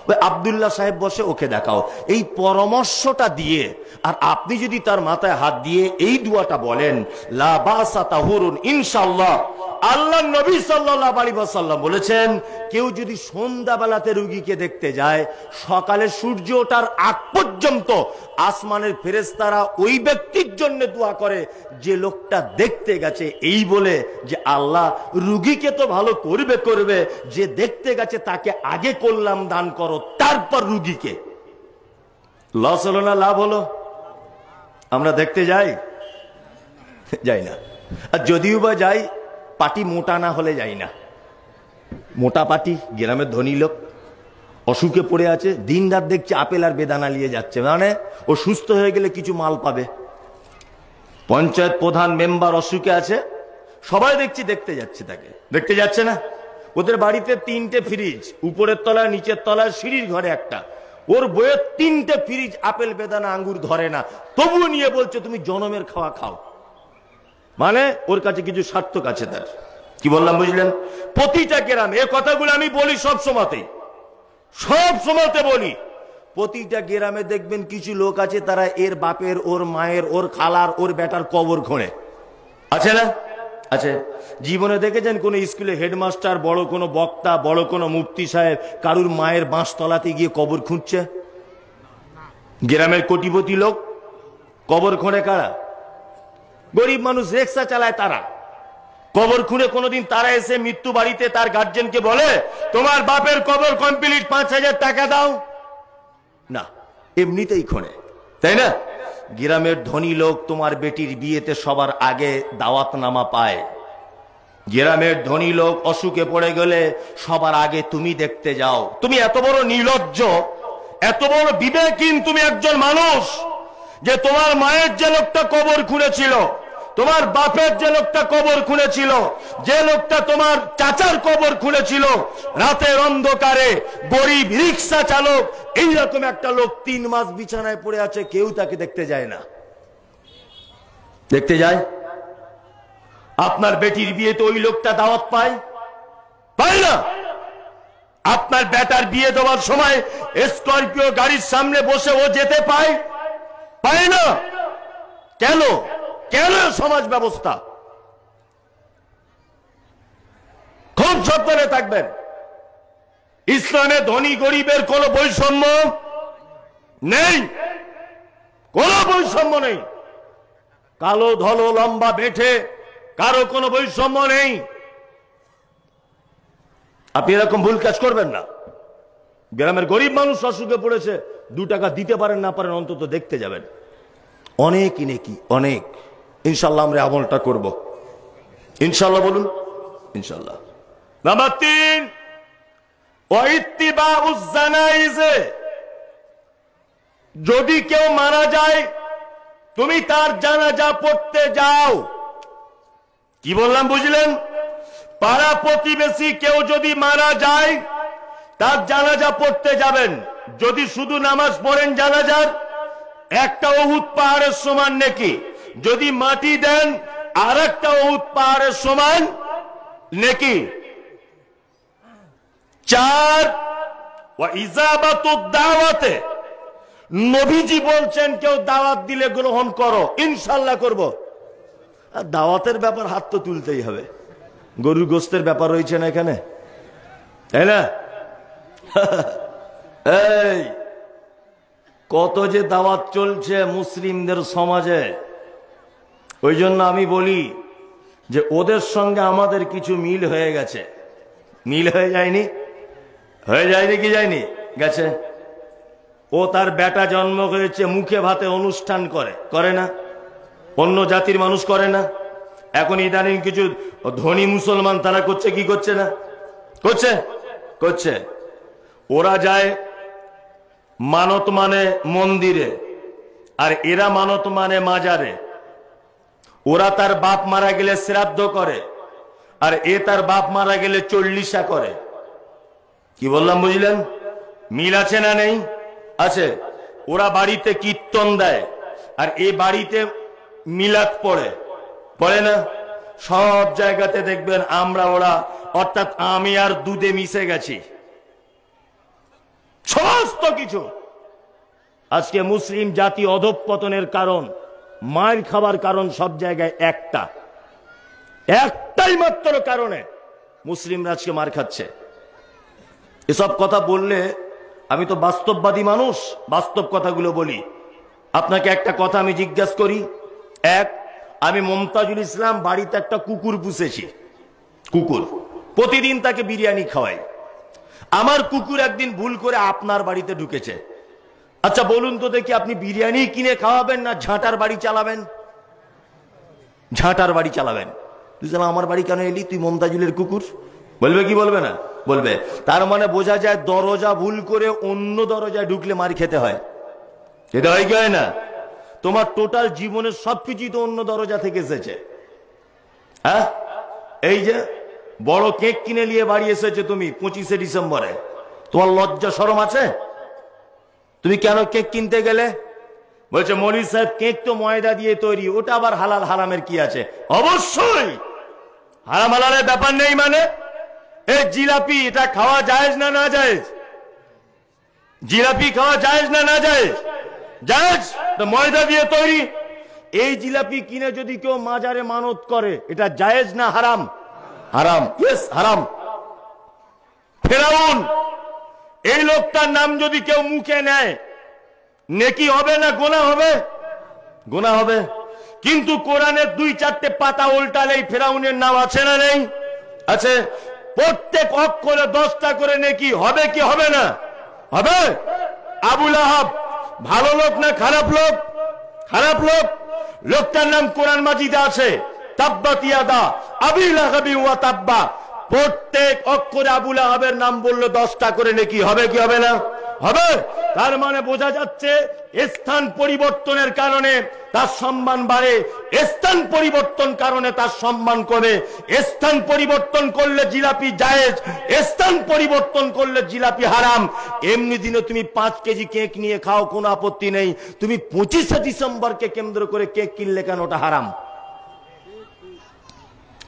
ওই আব্দুল্লাহ সাহেব বসে, ওকে দেখাও। এই পরামর্শটা দিয়ে আর আপনি যদি তার মাথায় হাত দিয়ে এই দুয়াটা বলেন, লা বাসা তাহুরুন ইনশাআল্লাহ। আল্লাহ নবী সাল্লাল্লাহু আলাইহি ওয়াসাল্লাম বলেছেন, কেউ যদি সন্ধ্যাবেলাতে রোগীকে দেখতে যায়, সকালে সূর্য ওঠার আগ পর্যন্ত আসমানের ফেরেশতারা ওই ব্যক্তির জন্য দোয়া করে যে লোকটা দেখতে গেছে, এই বলে যে আল্লাহ রোগীকে তো ভালো করবে, যে দেখতে গেছে তাকে আগে কল্যাণ দান করো, তারপর রোগীকে। লস হলো না লাভ হলো? আমরা দেখতে যাই না, আর যদিও বা যাই পাটি মোটা না হলে যাই না। মোটা পাটি, গ্রামের ধনী লোক, অসুখে পড়ে আছে, দিন রাত দেখছে আপেল আর বেদানা নিয়ে যাচ্ছে, মানে ও সুস্থ হয়ে গেলে কিছু মাল পাবে। পঞ্চায়েত প্রধান মেম্বার অসুখে আছে, সবাই দেখছি দেখতে যাচ্ছে, তাকে দেখতে যাচ্ছে না। ওদের বাড়িতে 3টে ফ্রিজ, উপরের তলায় নিচের তলায়, সিঁড়ির ঘরে একটা। ওর বইয়ের 3টে ফ্রিজ, আপেল বেদানা আঙ্গুর ধরে না, তবুও নিয়ে বলছে তুমি জনমের খাওয়া খাও। মানে ওর কাছে কিছু সার্থক আছে তার। কি বললাম বুঝলেন? প্রতিটা গ্রামে এ কথাগুলো আমি বলি, সব সময়তে বলি। প্রতিটা গ্রামে দেখবেন কিছু লোক আছে, তারা এর বাপের, ওর মায়ের, ওর খালার, ওর বেটার কবর খোঁড়ে। আছে না? আছে। জীবনে দেখেছেন কোন স্কুলে হেডমাস্টার, বড় কোনো বক্তা, বড় কোনো মুফতি সাহেব কারুর মায়ের বাঁশতলাতে গিয়ে কবর খুঁড়ছে? গ্রামের কোটিপতি লোক কবর খোঁড়ে কারা? গরিব মানুষ রিকশা চালায় তারা। কবর খুঁড়ে কোনোদিন তারা এসে মৃত্যু বাড়িতে তার গার্জেনকে বলে তোমার বাপের কবর কমপ্লিট, 5,000 টাকা দাও? না, এমনিতেই খোঁড়ে, তাই না? গ্রামের ধনী লোক তোমার বেটির বিয়েতে সবার আগে দাওয়াতনামা পায়। গ্রামের ধনী লোক অসুখে পড়ে গেলে সবার আগে তুমি দেখতে যাও। তুমি এত বড় নির্লজ্জ, এত বড় বিবেকহীন তুমি একজন মানুষ যে তোমার মায়ের যে লোকটা কবর খুঁড়েছিল, তোমার বাপের যে লোকটা কবর খুঁড়েছিল, যে লোকটা তোমার চাচার কবর খুঁড়েছিল, রাতের অন্ধকারে গরিব রিক্সা চালক, এইরকম একটা লোক 3 মাস বিছানায় পড়ে আছে, কেউ তাকে দেখতে যায় না। দেখতে যায়? আপনার বেটির বিয়েতে ওই লোকটা দাওয়াত পায় না? আপনার বেটার বিয়ে দেওয়ার সময় স্করপিও গাড়ির সামনে বসে ও যেতে পায় না? কেন? সমাজ ব্যবস্থা। খুব সাবধানে থাকবেন। ইসলামে ধনী গরিবের কোনো বৈষম্য নেই, কোনো বৈষম্য নেই। কালো ধলো লম্বা বেঠে কারো কোনো বৈষম্য নেই। আপনি এরকম ভুল কাজ করবেন না। গ্রামের গরিব মানুষ অসুখে পড়েছে, 2 টাকা দিতে পারেন না পারেন, অন্তত দেখতে যাবেন। অনেক নেকি, অনেক। ইনশাল্লাহ আমরা আমলটা করব। ইনশাল্লাহ বলুন, ইনশাল্লাহ। নাম্বার 3, ওয়াইত্তিবাউজ জানাইজে। যদি কেউ মারা যায়, তুমি তার জানাজা পড়তে যাও। কি বললাম বুঝলেন? পাড়া প্রতিবেশী কেউ যদি মারা যায়, তার জানাজা পড়তে যাবেন। যদি শুধু নামাজ পড়েন জানাজার, একটা উহুদ পাহাড়ের সমান নেকি। যদি মাটি দেন, আর একটা উহুদ পাহাড়ের সমান নেকি। 4, ওয়া ইজাবাতুদ দাওয়াতে। নবীজি বলছেন কেউ দাওয়াত দিলে গ্রহণ করো। ইনশাআল্লাহ করব। আর দাওয়াতের ব্যাপার হাত তো তুলতেই হবে। গরুর গোস্তের ব্যাপার রয়েছে না এখানে, তাই না? এই কত যে দাওয়াত চলছে মুসলিমদের সমাজে। ওই জন্য আমি বলি যে ওদের সঙ্গে আমাদের কিছু মিল হয়ে গেছে। মিল হয়ে যায়নি? কি যায়নি? গেছে। ও তার বেটা জন্ম হয়েছে, মুখে ভাতে অনুষ্ঠান করে না? অন্য জাতির মানুষ করে না? এখন ইদানিং কিছু ধনী মুসলমান তারা করছে কি করছে না? করছে। ওরা যায় মানত মানে মন্দিরে, আর এরা মানত মানে মাজারে। ওরা তার বাপ মারা গেলে শ্রাদ্ধ করে, আর এ তার বাপ মারা গেলে 40 করে। কি বললাম বুঝলেন? মিল আছে না নেই? আছে। ওরা বাড়িতে কীর্তন দেয় আর এই বাড়িতে মিলাদ পড়ে না? সব জায়গাতে দেখবেন আমরা ওরা, অর্থাৎ আমি আর দুধে মিশে গেছি সমস্ত কিছু। আজকে মুসলিম জাতি অধঃপতনের কারণ, মার খাবার কারণ সব জায়গায় একটাই মাত্র কারণে মুসলিমরা আজকে মার খাচ্ছে। এসব কথা বললে, আমি তো বাস্তববাদী মানুষ, বাস্তব কথাগুলো বলি। আপনাকে একটা কথা আমি জিজ্ঞাসা করি। আমি মমতাজুল ইসলাম বাড়িতে একটা কুকুর পুষেছি। কুকুর, প্রতিদিন তাকে বিরিয়ানি খাওয়াই। আমার কুকুর একদিন ভুল করে আপনার বাড়িতে ঢুকেছে। আচ্ছা বলুন তো দেখি, আপনি বিরিয়ানি কিনে খাওয়াবেন না ঝাঁটার বাড়ি চালাবেন? ঝাঁটার বাড়ি চালাবেন। তুই জানা আমার বাড়ি কেন এলি, তুই মমতাজুলের কুকুর? বলবে কি বলবে না? বলবে। তার মানে বোঝা যায় দরজা ভুল করে অন্য দরজায় ঢুকলে মার খেতে হয়। এটা হয় কি হয় না? তোমার টোটাল জীবনের সবকিছু তো অন্য দরজা থেকে এসেছে। হ্যাঁ, এই যে বড় কেক কিনে নিয়ে বাড়ি এসেছে তুমি 25শে ডিসেম্বরে, তোমার লজ্জা শরম আছে? তুমি কেন কেক কিনতে গেলে? বলছে মৌলী সাহেব কেক তো ময়দা দিয়ে তৈরি, ওটা আবার হালাল হারামের কি আছে? অবশ্যই হারাম হালালের ব্যাপার নেই। মানে এই জিলাপি, এটা খাওয়া জায়েজ না না জায়েজ? জিলাপি খাওয়া জায়েজ না না জায়েজ? জায়েজ। তো ময়দা দিয়ে তৈরি এই জিলাপি কিনে যদি কেউ মাজারে মানত করে, এটা জায়েজ না হারাম? হারাম। ইয়েস, হারাম। ফেরাউন, এই লোকটার নাম যদি কেউ মুখে নেয়, নেকি হবে না গুনাহ হবে? গুনাহ হবে। কিন্তু কোরআনের 2-4টে পাতা উল্টালেই ফেরাউনের নাম আছে না নেই? আছে। প্রত্যেক অক্ষরে 10টা করে নেকি হবে কি হবে না? হবে। আবুল আহাব ভালো লোক না খারাপ লোক? খারাপ লোক। লোকটার নাম কোরআন মাজিদে আছে, তাব্বাত ইয়াদা আবি লাহাবি ওয়া তাব্বা। প্রত্যেক অক্ষরে আবুল আহাবের নাম বললে 10টা করে নেকি হবে কি হবে না? হবে। তার মানে বোঝা যাচ্ছে স্থান পরিবর্তনের কারণে তার সম্মান বাড়ে, স্থান পরিবর্তন কারণে তার সম্মান কমে। স্থান পরিবর্তন করলে জিলাপি জায়েজ, স্থান পরিবর্তন করলে জিলাপি হারাম। এমনি দিনে তুমি 5 কেজি কেক নিয়ে খাও, কোনো আপত্তি নেই। তুমি 25শে ডিসেম্বরকে কেন্দ্র করে কেক কিনলে কেন? ওটা হারাম,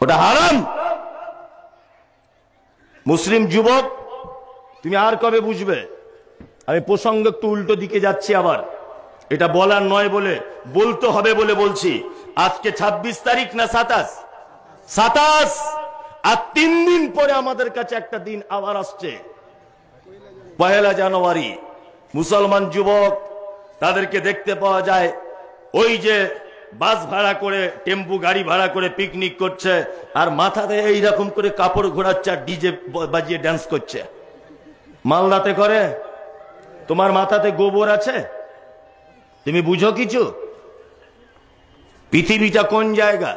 ওটা হারাম। মুসলিম যুবক, তুমি আর কবে বুঝবে? আমি প্রসঙ্গ একটু উল্টো দিকে যাচ্ছি আবার, এটা বলার নয় বলে, বলতে হবে বলে বলছি। আজকে 26 তারিখ না 27? 27। আর 3 দিন পরে আমাদের কাছে একটা দিন আবার আসছে, 1 জানুয়ারি। মুসলমান যুবক তাদেরকে দেখতে পাওয়া যায় ওই যে বাস ভাড়া করে, টেম্পু গাড়ি ভাড়া করে পিকনিক করছে, আর মাথাতে এইরকম করে কাপড় ঘোরাচ্ছে আর ডিজে বাজিয়ে ড্যান্স করছে। মালদাতে করে। তোমার মাথাতে গোবর আছে? তুমি বুঝো কিছু? পৃথিবীটা কোন জায়গা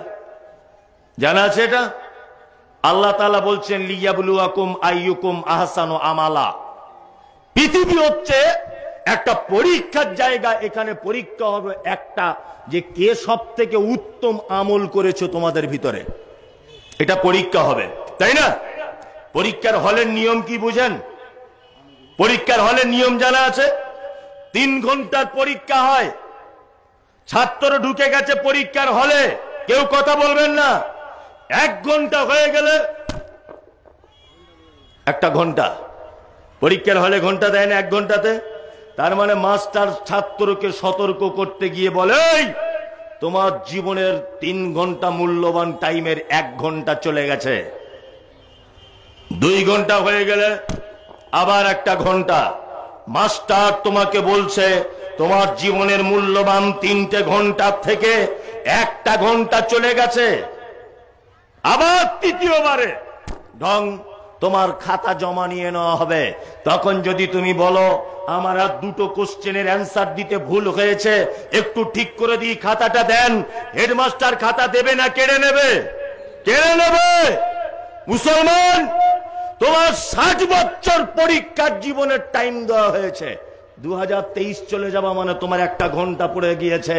জানা আছে এটা? আল্লাহ তাআলা বলছেন লিয়াবলুয়াকুম আইয়ুকুম আহসানু আমালা। পৃথিবী হচ্ছে একটা পরীক্ষার জায়গা। এখানে পরীক্ষা হবে একটা, যে কে সব থেকে উত্তম আমল করেছো তোমাদের ভিতরে, এটা পরীক্ষা হবে, তাই না? পরীক্ষার হলের নিয়ম কি বুঝেন? পরীক্ষার হলের নিয়ম জানা আছে? 3 ঘন্টার পরীক্ষা হয়। ছাত্র ঢুকে গেছে পরীক্ষার হলে, কেউ কথা বলবেন না। 1 ঘন্টা হয়ে গেলে 1 ঘন্টা। পরীক্ষার হলে ঘন্টা দেয় না 1 ঘন্টাতে। তার মানে মাস্টার ছাত্রকে সতর্ক করতে গিয়ে বলে, তোমার জীবনের 3 ঘন্টা মূল্যবান টাইমের 1 ঘন্টা চলে গেছে। 2 ঘন্টা হয়ে গেলে আবার 1 ঘন্টা। মাস্টার তোমাকে বলছে তোমার জীবনের মূল্যবান 3টে ঘন্টা থেকে 1 ঘন্টা চলে গেছে। আবার 3য়বারে ঢং, তোমার খাতা জমা নিয়ে নেওয়া হবে। তখন যদি তুমি বলো আমার আর 2টো কোশ্চেনের অ্যান্সার দিতে ভুল হয়েছে, একটু ঠিক করে দিই, খাতাটা দেন। হেডমাস্টার খাতা দেবে না কেড়ে নেবে? কেড়ে নেবে। মুসলমান, তোমার 60 বছর পরীক্ষার জীবনের টাইম দেওয়া হয়েছে, 2023 চলে যাওয়া মানে তোমার একটা ঘন্টা পড়ে গিয়েছে,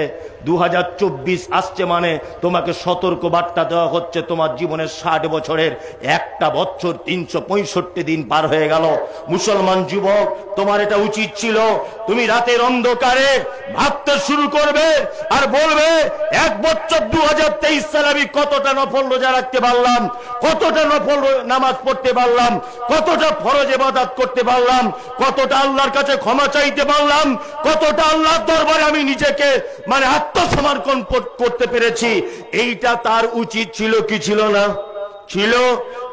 2024 আসছে মানে তোমাকে সতর্ক বার্তা দেওয়া হচ্ছে তোমার জীবনের 60 বছরের একটা বছর 365 দিন পার হয়ে গেল। মুসলমান যুবক, তোমার এটা উচিত ছিল তুমি রাতের অন্ধকারে ভাবতে শুরু করবে আর বলবে, এক বছর 2023 সালে আমি কতটা নফল রোজা রাখতে পারলাম, কতটা নফল নামাজ পড়তে পারলাম, কতটা ফরজ ইবাদত করতে পারলাম, কতটা আল্লাহর কাছে ক্ষমা চাইতে পারলাম, কতটা আল্লাহর দরবারে আমি নিজেকে মানে আত্মসমর্পণ করতে পেরেছি। এইটা তার উচিত ছিল কি ছিল না? ছিল।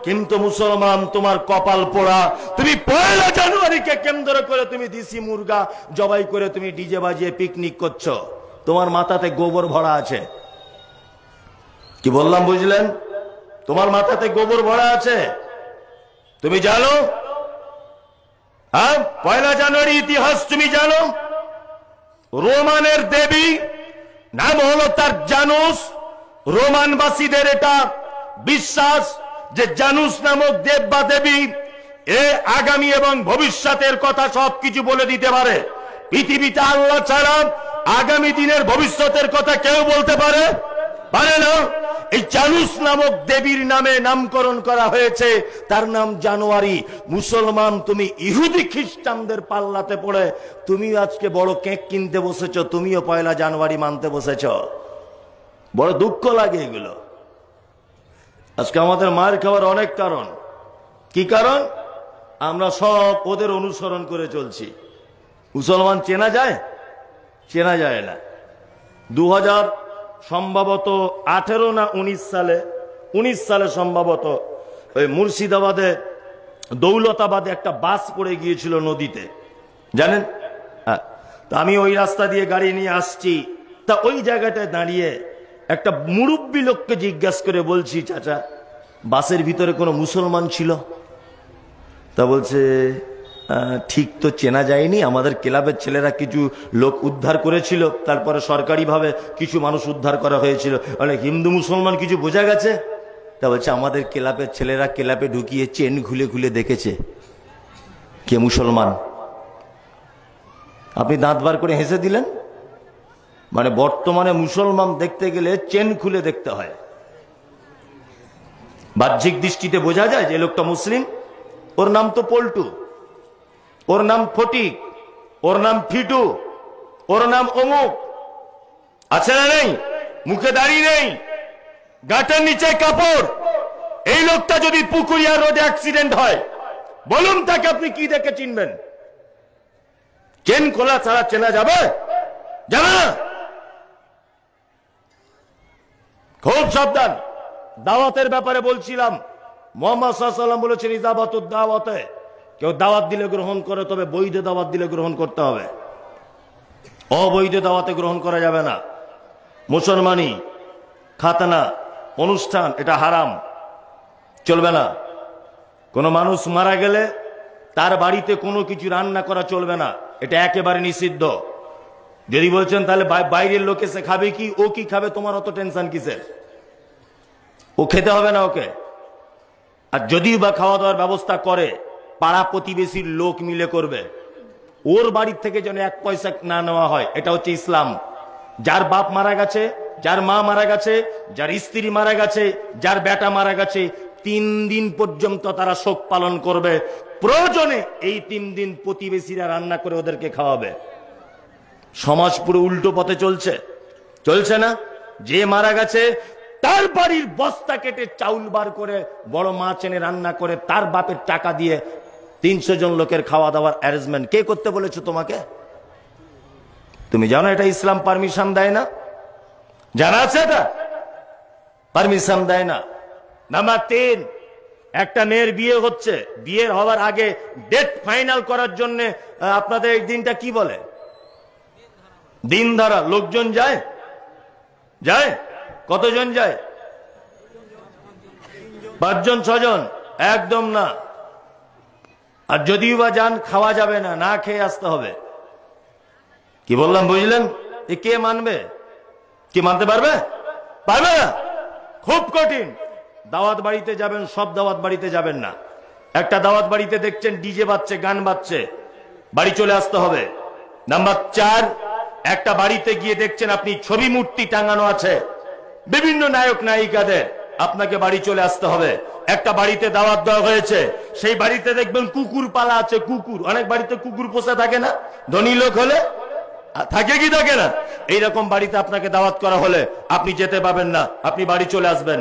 কিন্তু মুসলমান, তোমার কপাল পোড়া, তুমি 1 জানুয়ারিকে কেন্দ্র করে তুমি দেশি মুরগা জবাই করে তুমি ডিজে বাজিয়ে পিকনিক করছো। তোমার মাথাতে গোবর ভরা আছে। কি বললাম বুঝলেন? তোমার মাথাতে গোবর ভরা আছে। তুমি জানো? হ্যাঁ, 1 জানুয়ারি ইতিহাস তুমি জানো? রোমানের দেবী নাম হলো তার জানুস। রোমানবাসীদের এটা বিশ্বাস যে জানুস নামক দেব বা দেবী এ আগামী এবং ভবিষ্যতের কথা সবকিছু বলে দিতে পারে। পৃথিবীতে আল্লাহ ছাড়া আগামী দিনের ভবিষ্যতের কথা কেউ বলতে পারে না। এই জানুস নামক দেবীর নামে নামকরণ করা হয়েছে, তার নাম জানুয়ারি। মুসলমান, তুমি ইহুদি খ্রিস্টানদের পাল্লাতে পড়ে তুমি আজকে বড় কেক কিনতে বসেছো, তুমিও 1 জানুয়ারি মানতে বসেছ। বড় দুঃখ লাগে এগুলো। আজকে আমাদের মার খাওয়ার অনেক কারণ। কি কারণ? আমরা সব ওদের অনুসরণ করে চলছি। মুসলমান চেনা যায়? চেনা যায় না। 2000 সম্ভবত 18 না 19 সালে সম্ভবত ওই মুর্শিদাবাদে দৌলতাবাদে একটা বাস পড়ে গিয়েছিল নদীতে, জানেন? হ্যাঁ, তা আমি ওই রাস্তা দিয়ে গাড়ি নিয়ে আসছি, তা ওই জায়গাটায় দাঁড়িয়ে একটা মুরব্বী লোককে জিজ্ঞাসা করে বলছি, চাচা বাসের ভিতরে কোনো মুসলমান ছিল? তা বলছে, ঠিক তো চেনা যায়নি, আমাদের ক্লাবের ছেলেরা কিছু লোক উদ্ধার করেছিল, তারপরে সরকারিভাবে কিছু মানুষ উদ্ধার করা হয়েছিল, অনেক হিন্দু মুসলমান কিছু বোঝা গেছে। তা বলছে, আমাদের ক্লাবের ছেলেরা ক্লাবে ঢুকিয়ে চেন খুলে খুলে দেখেছে কে মুসলমান। আপনি দাঁত বার করে হেসে দিলেন। মানে বর্তমানে মুসলমান দেখতে গেলে চেন খুলে দেখতে হয়। বাহ্যিক দৃষ্টিতে বোঝা যায় যে লোকটা মুসলিম। ওর নাম তো পল্টু, ওর নাম ফটিক, ওর নাম ফিটু, ওর নাম অমুক, আছে না নেই? মুখে দাড়ি নেই, গাটার নিচে কাপড়। এই লোকটা যদি পুকুরিয়া রোডে অ্যাক্সিডেন্ট হয়, বলুন তাকে আপনি কি দেখে চিনবেন? চেন খোলা ছাড়া চেনা যাবে? যাবে না। খুব সাবধান। দাওয়াতের ব্যাপারে বলছিলাম, মুহাম্মদ সাল্লাল্লাহু আলাইহি ওয়াসাল্লাম বলেছেন, ইজাবাতুদ দাওয়াতে, কেউ দাওয়াত দিলে গ্রহণ করে, তবে বৈধ দাওয়াত দিলে গ্রহণ করতে হবে। অবৈধ দাওয়াতে গ্রহণ করা যাবে না। মুসলমানি খাতনা অনুষ্ঠান এটা হারাম, চলবে না। কোনো মানুষ মারা গেলে তার বাড়িতে কোনো কিছু রান্না করা চলবে না, এটা একেবারে নিষিদ্ধ। যদি বলছেন তাহলে বাইরের লোক এসে খাবে কি, ও কি খাবে, তোমার অত টেনশন কিসের? ও খেতে হবে না ওকে। আর যদিও বা খাওয়া দাওয়ার ব্যবস্থা করে, পাড়া প্রতিবেশীর লোক মিলে করবে। ওর বাড়ির থেকে যেন 1 পয়সা না নেওয়া হয়, এটা হচ্ছে ইসলাম। যার বাপ মারা গেছে, যার মা মারা গেছে, যার স্ত্রী মারা গেছে, যার বেটা মারা গেছে, 3 দিন পর্যন্ত তারা শোক পালন করবে। প্রয়োজনে এই 3 দিন প্রতিবেশীরা রান্না করে ওদেরকে খাওয়াবে। সমাজ পুরো উল্টো পথে চলছে না? যে মারা গেছে তার বাড়ির বস্তা কেটে চাউল বার করে বড় মাছ এনে রান্না করে তার বাপের টাকা দিয়ে 300 জন লোকের খাওয়া দাওয়ার অ্যারেঞ্জমেন্ট কে করতে বলেছে তোমাকে? তুমি জানো এটা ইসলাম পারমিশন দেয় না? জানা আছে এটা? পারমিশন দেয় না। নাম্বার 3, একটা মেয়ের বিয়ে হচ্ছে, বিয়ের হওয়ার আগে ডেট ফাইনাল করার জন্য আপনাদের এই দিনটা কি বলে? দিন ধারা। লোকজন যায়? কতজন যায়? 5 জন 6 জন? একদম না। আর যদিও বা যান, খাওয়া যাবে না, না খেয়ে আসতে হবে। কি বললাম বুঝলেন? এ কে মানবে? কি মানতে পারবে? পারবে না, খুব কঠিন। দাওয়াত বাড়িতে যাবেন, সব দাওয়াত বাড়িতে যাবেন না। একটা দাওয়াত বাড়িতে দেখছেন ডিজে বাজছে, গান বাজছে, বাড়ি চলে আসতে হবে। নাম্বার 4, একটা বাড়িতে গিয়ে দেখছেন আপনি ছবি মূর্তি টাঙানো আছে বিভিন্ন নায়ক নায়িকাদের, আপনাকে বাড়ি চলে আসতে হবে। একটা বাড়িতে দাওয়াত দেওয়া হয়েছে, সেই বাড়িতে দেখবেন কুকুর পালা আছে, কুকুর, অনেক বাড়িতে কুকুর পোষা থাকে না, ধনী লোক হলে থাকে কি থাকে না, এইরকম বাড়িতে আপনাকে দাওয়াত করা হলে আপনি যেতে পাবেন না, আপনি বাড়ি চলে আসবেন।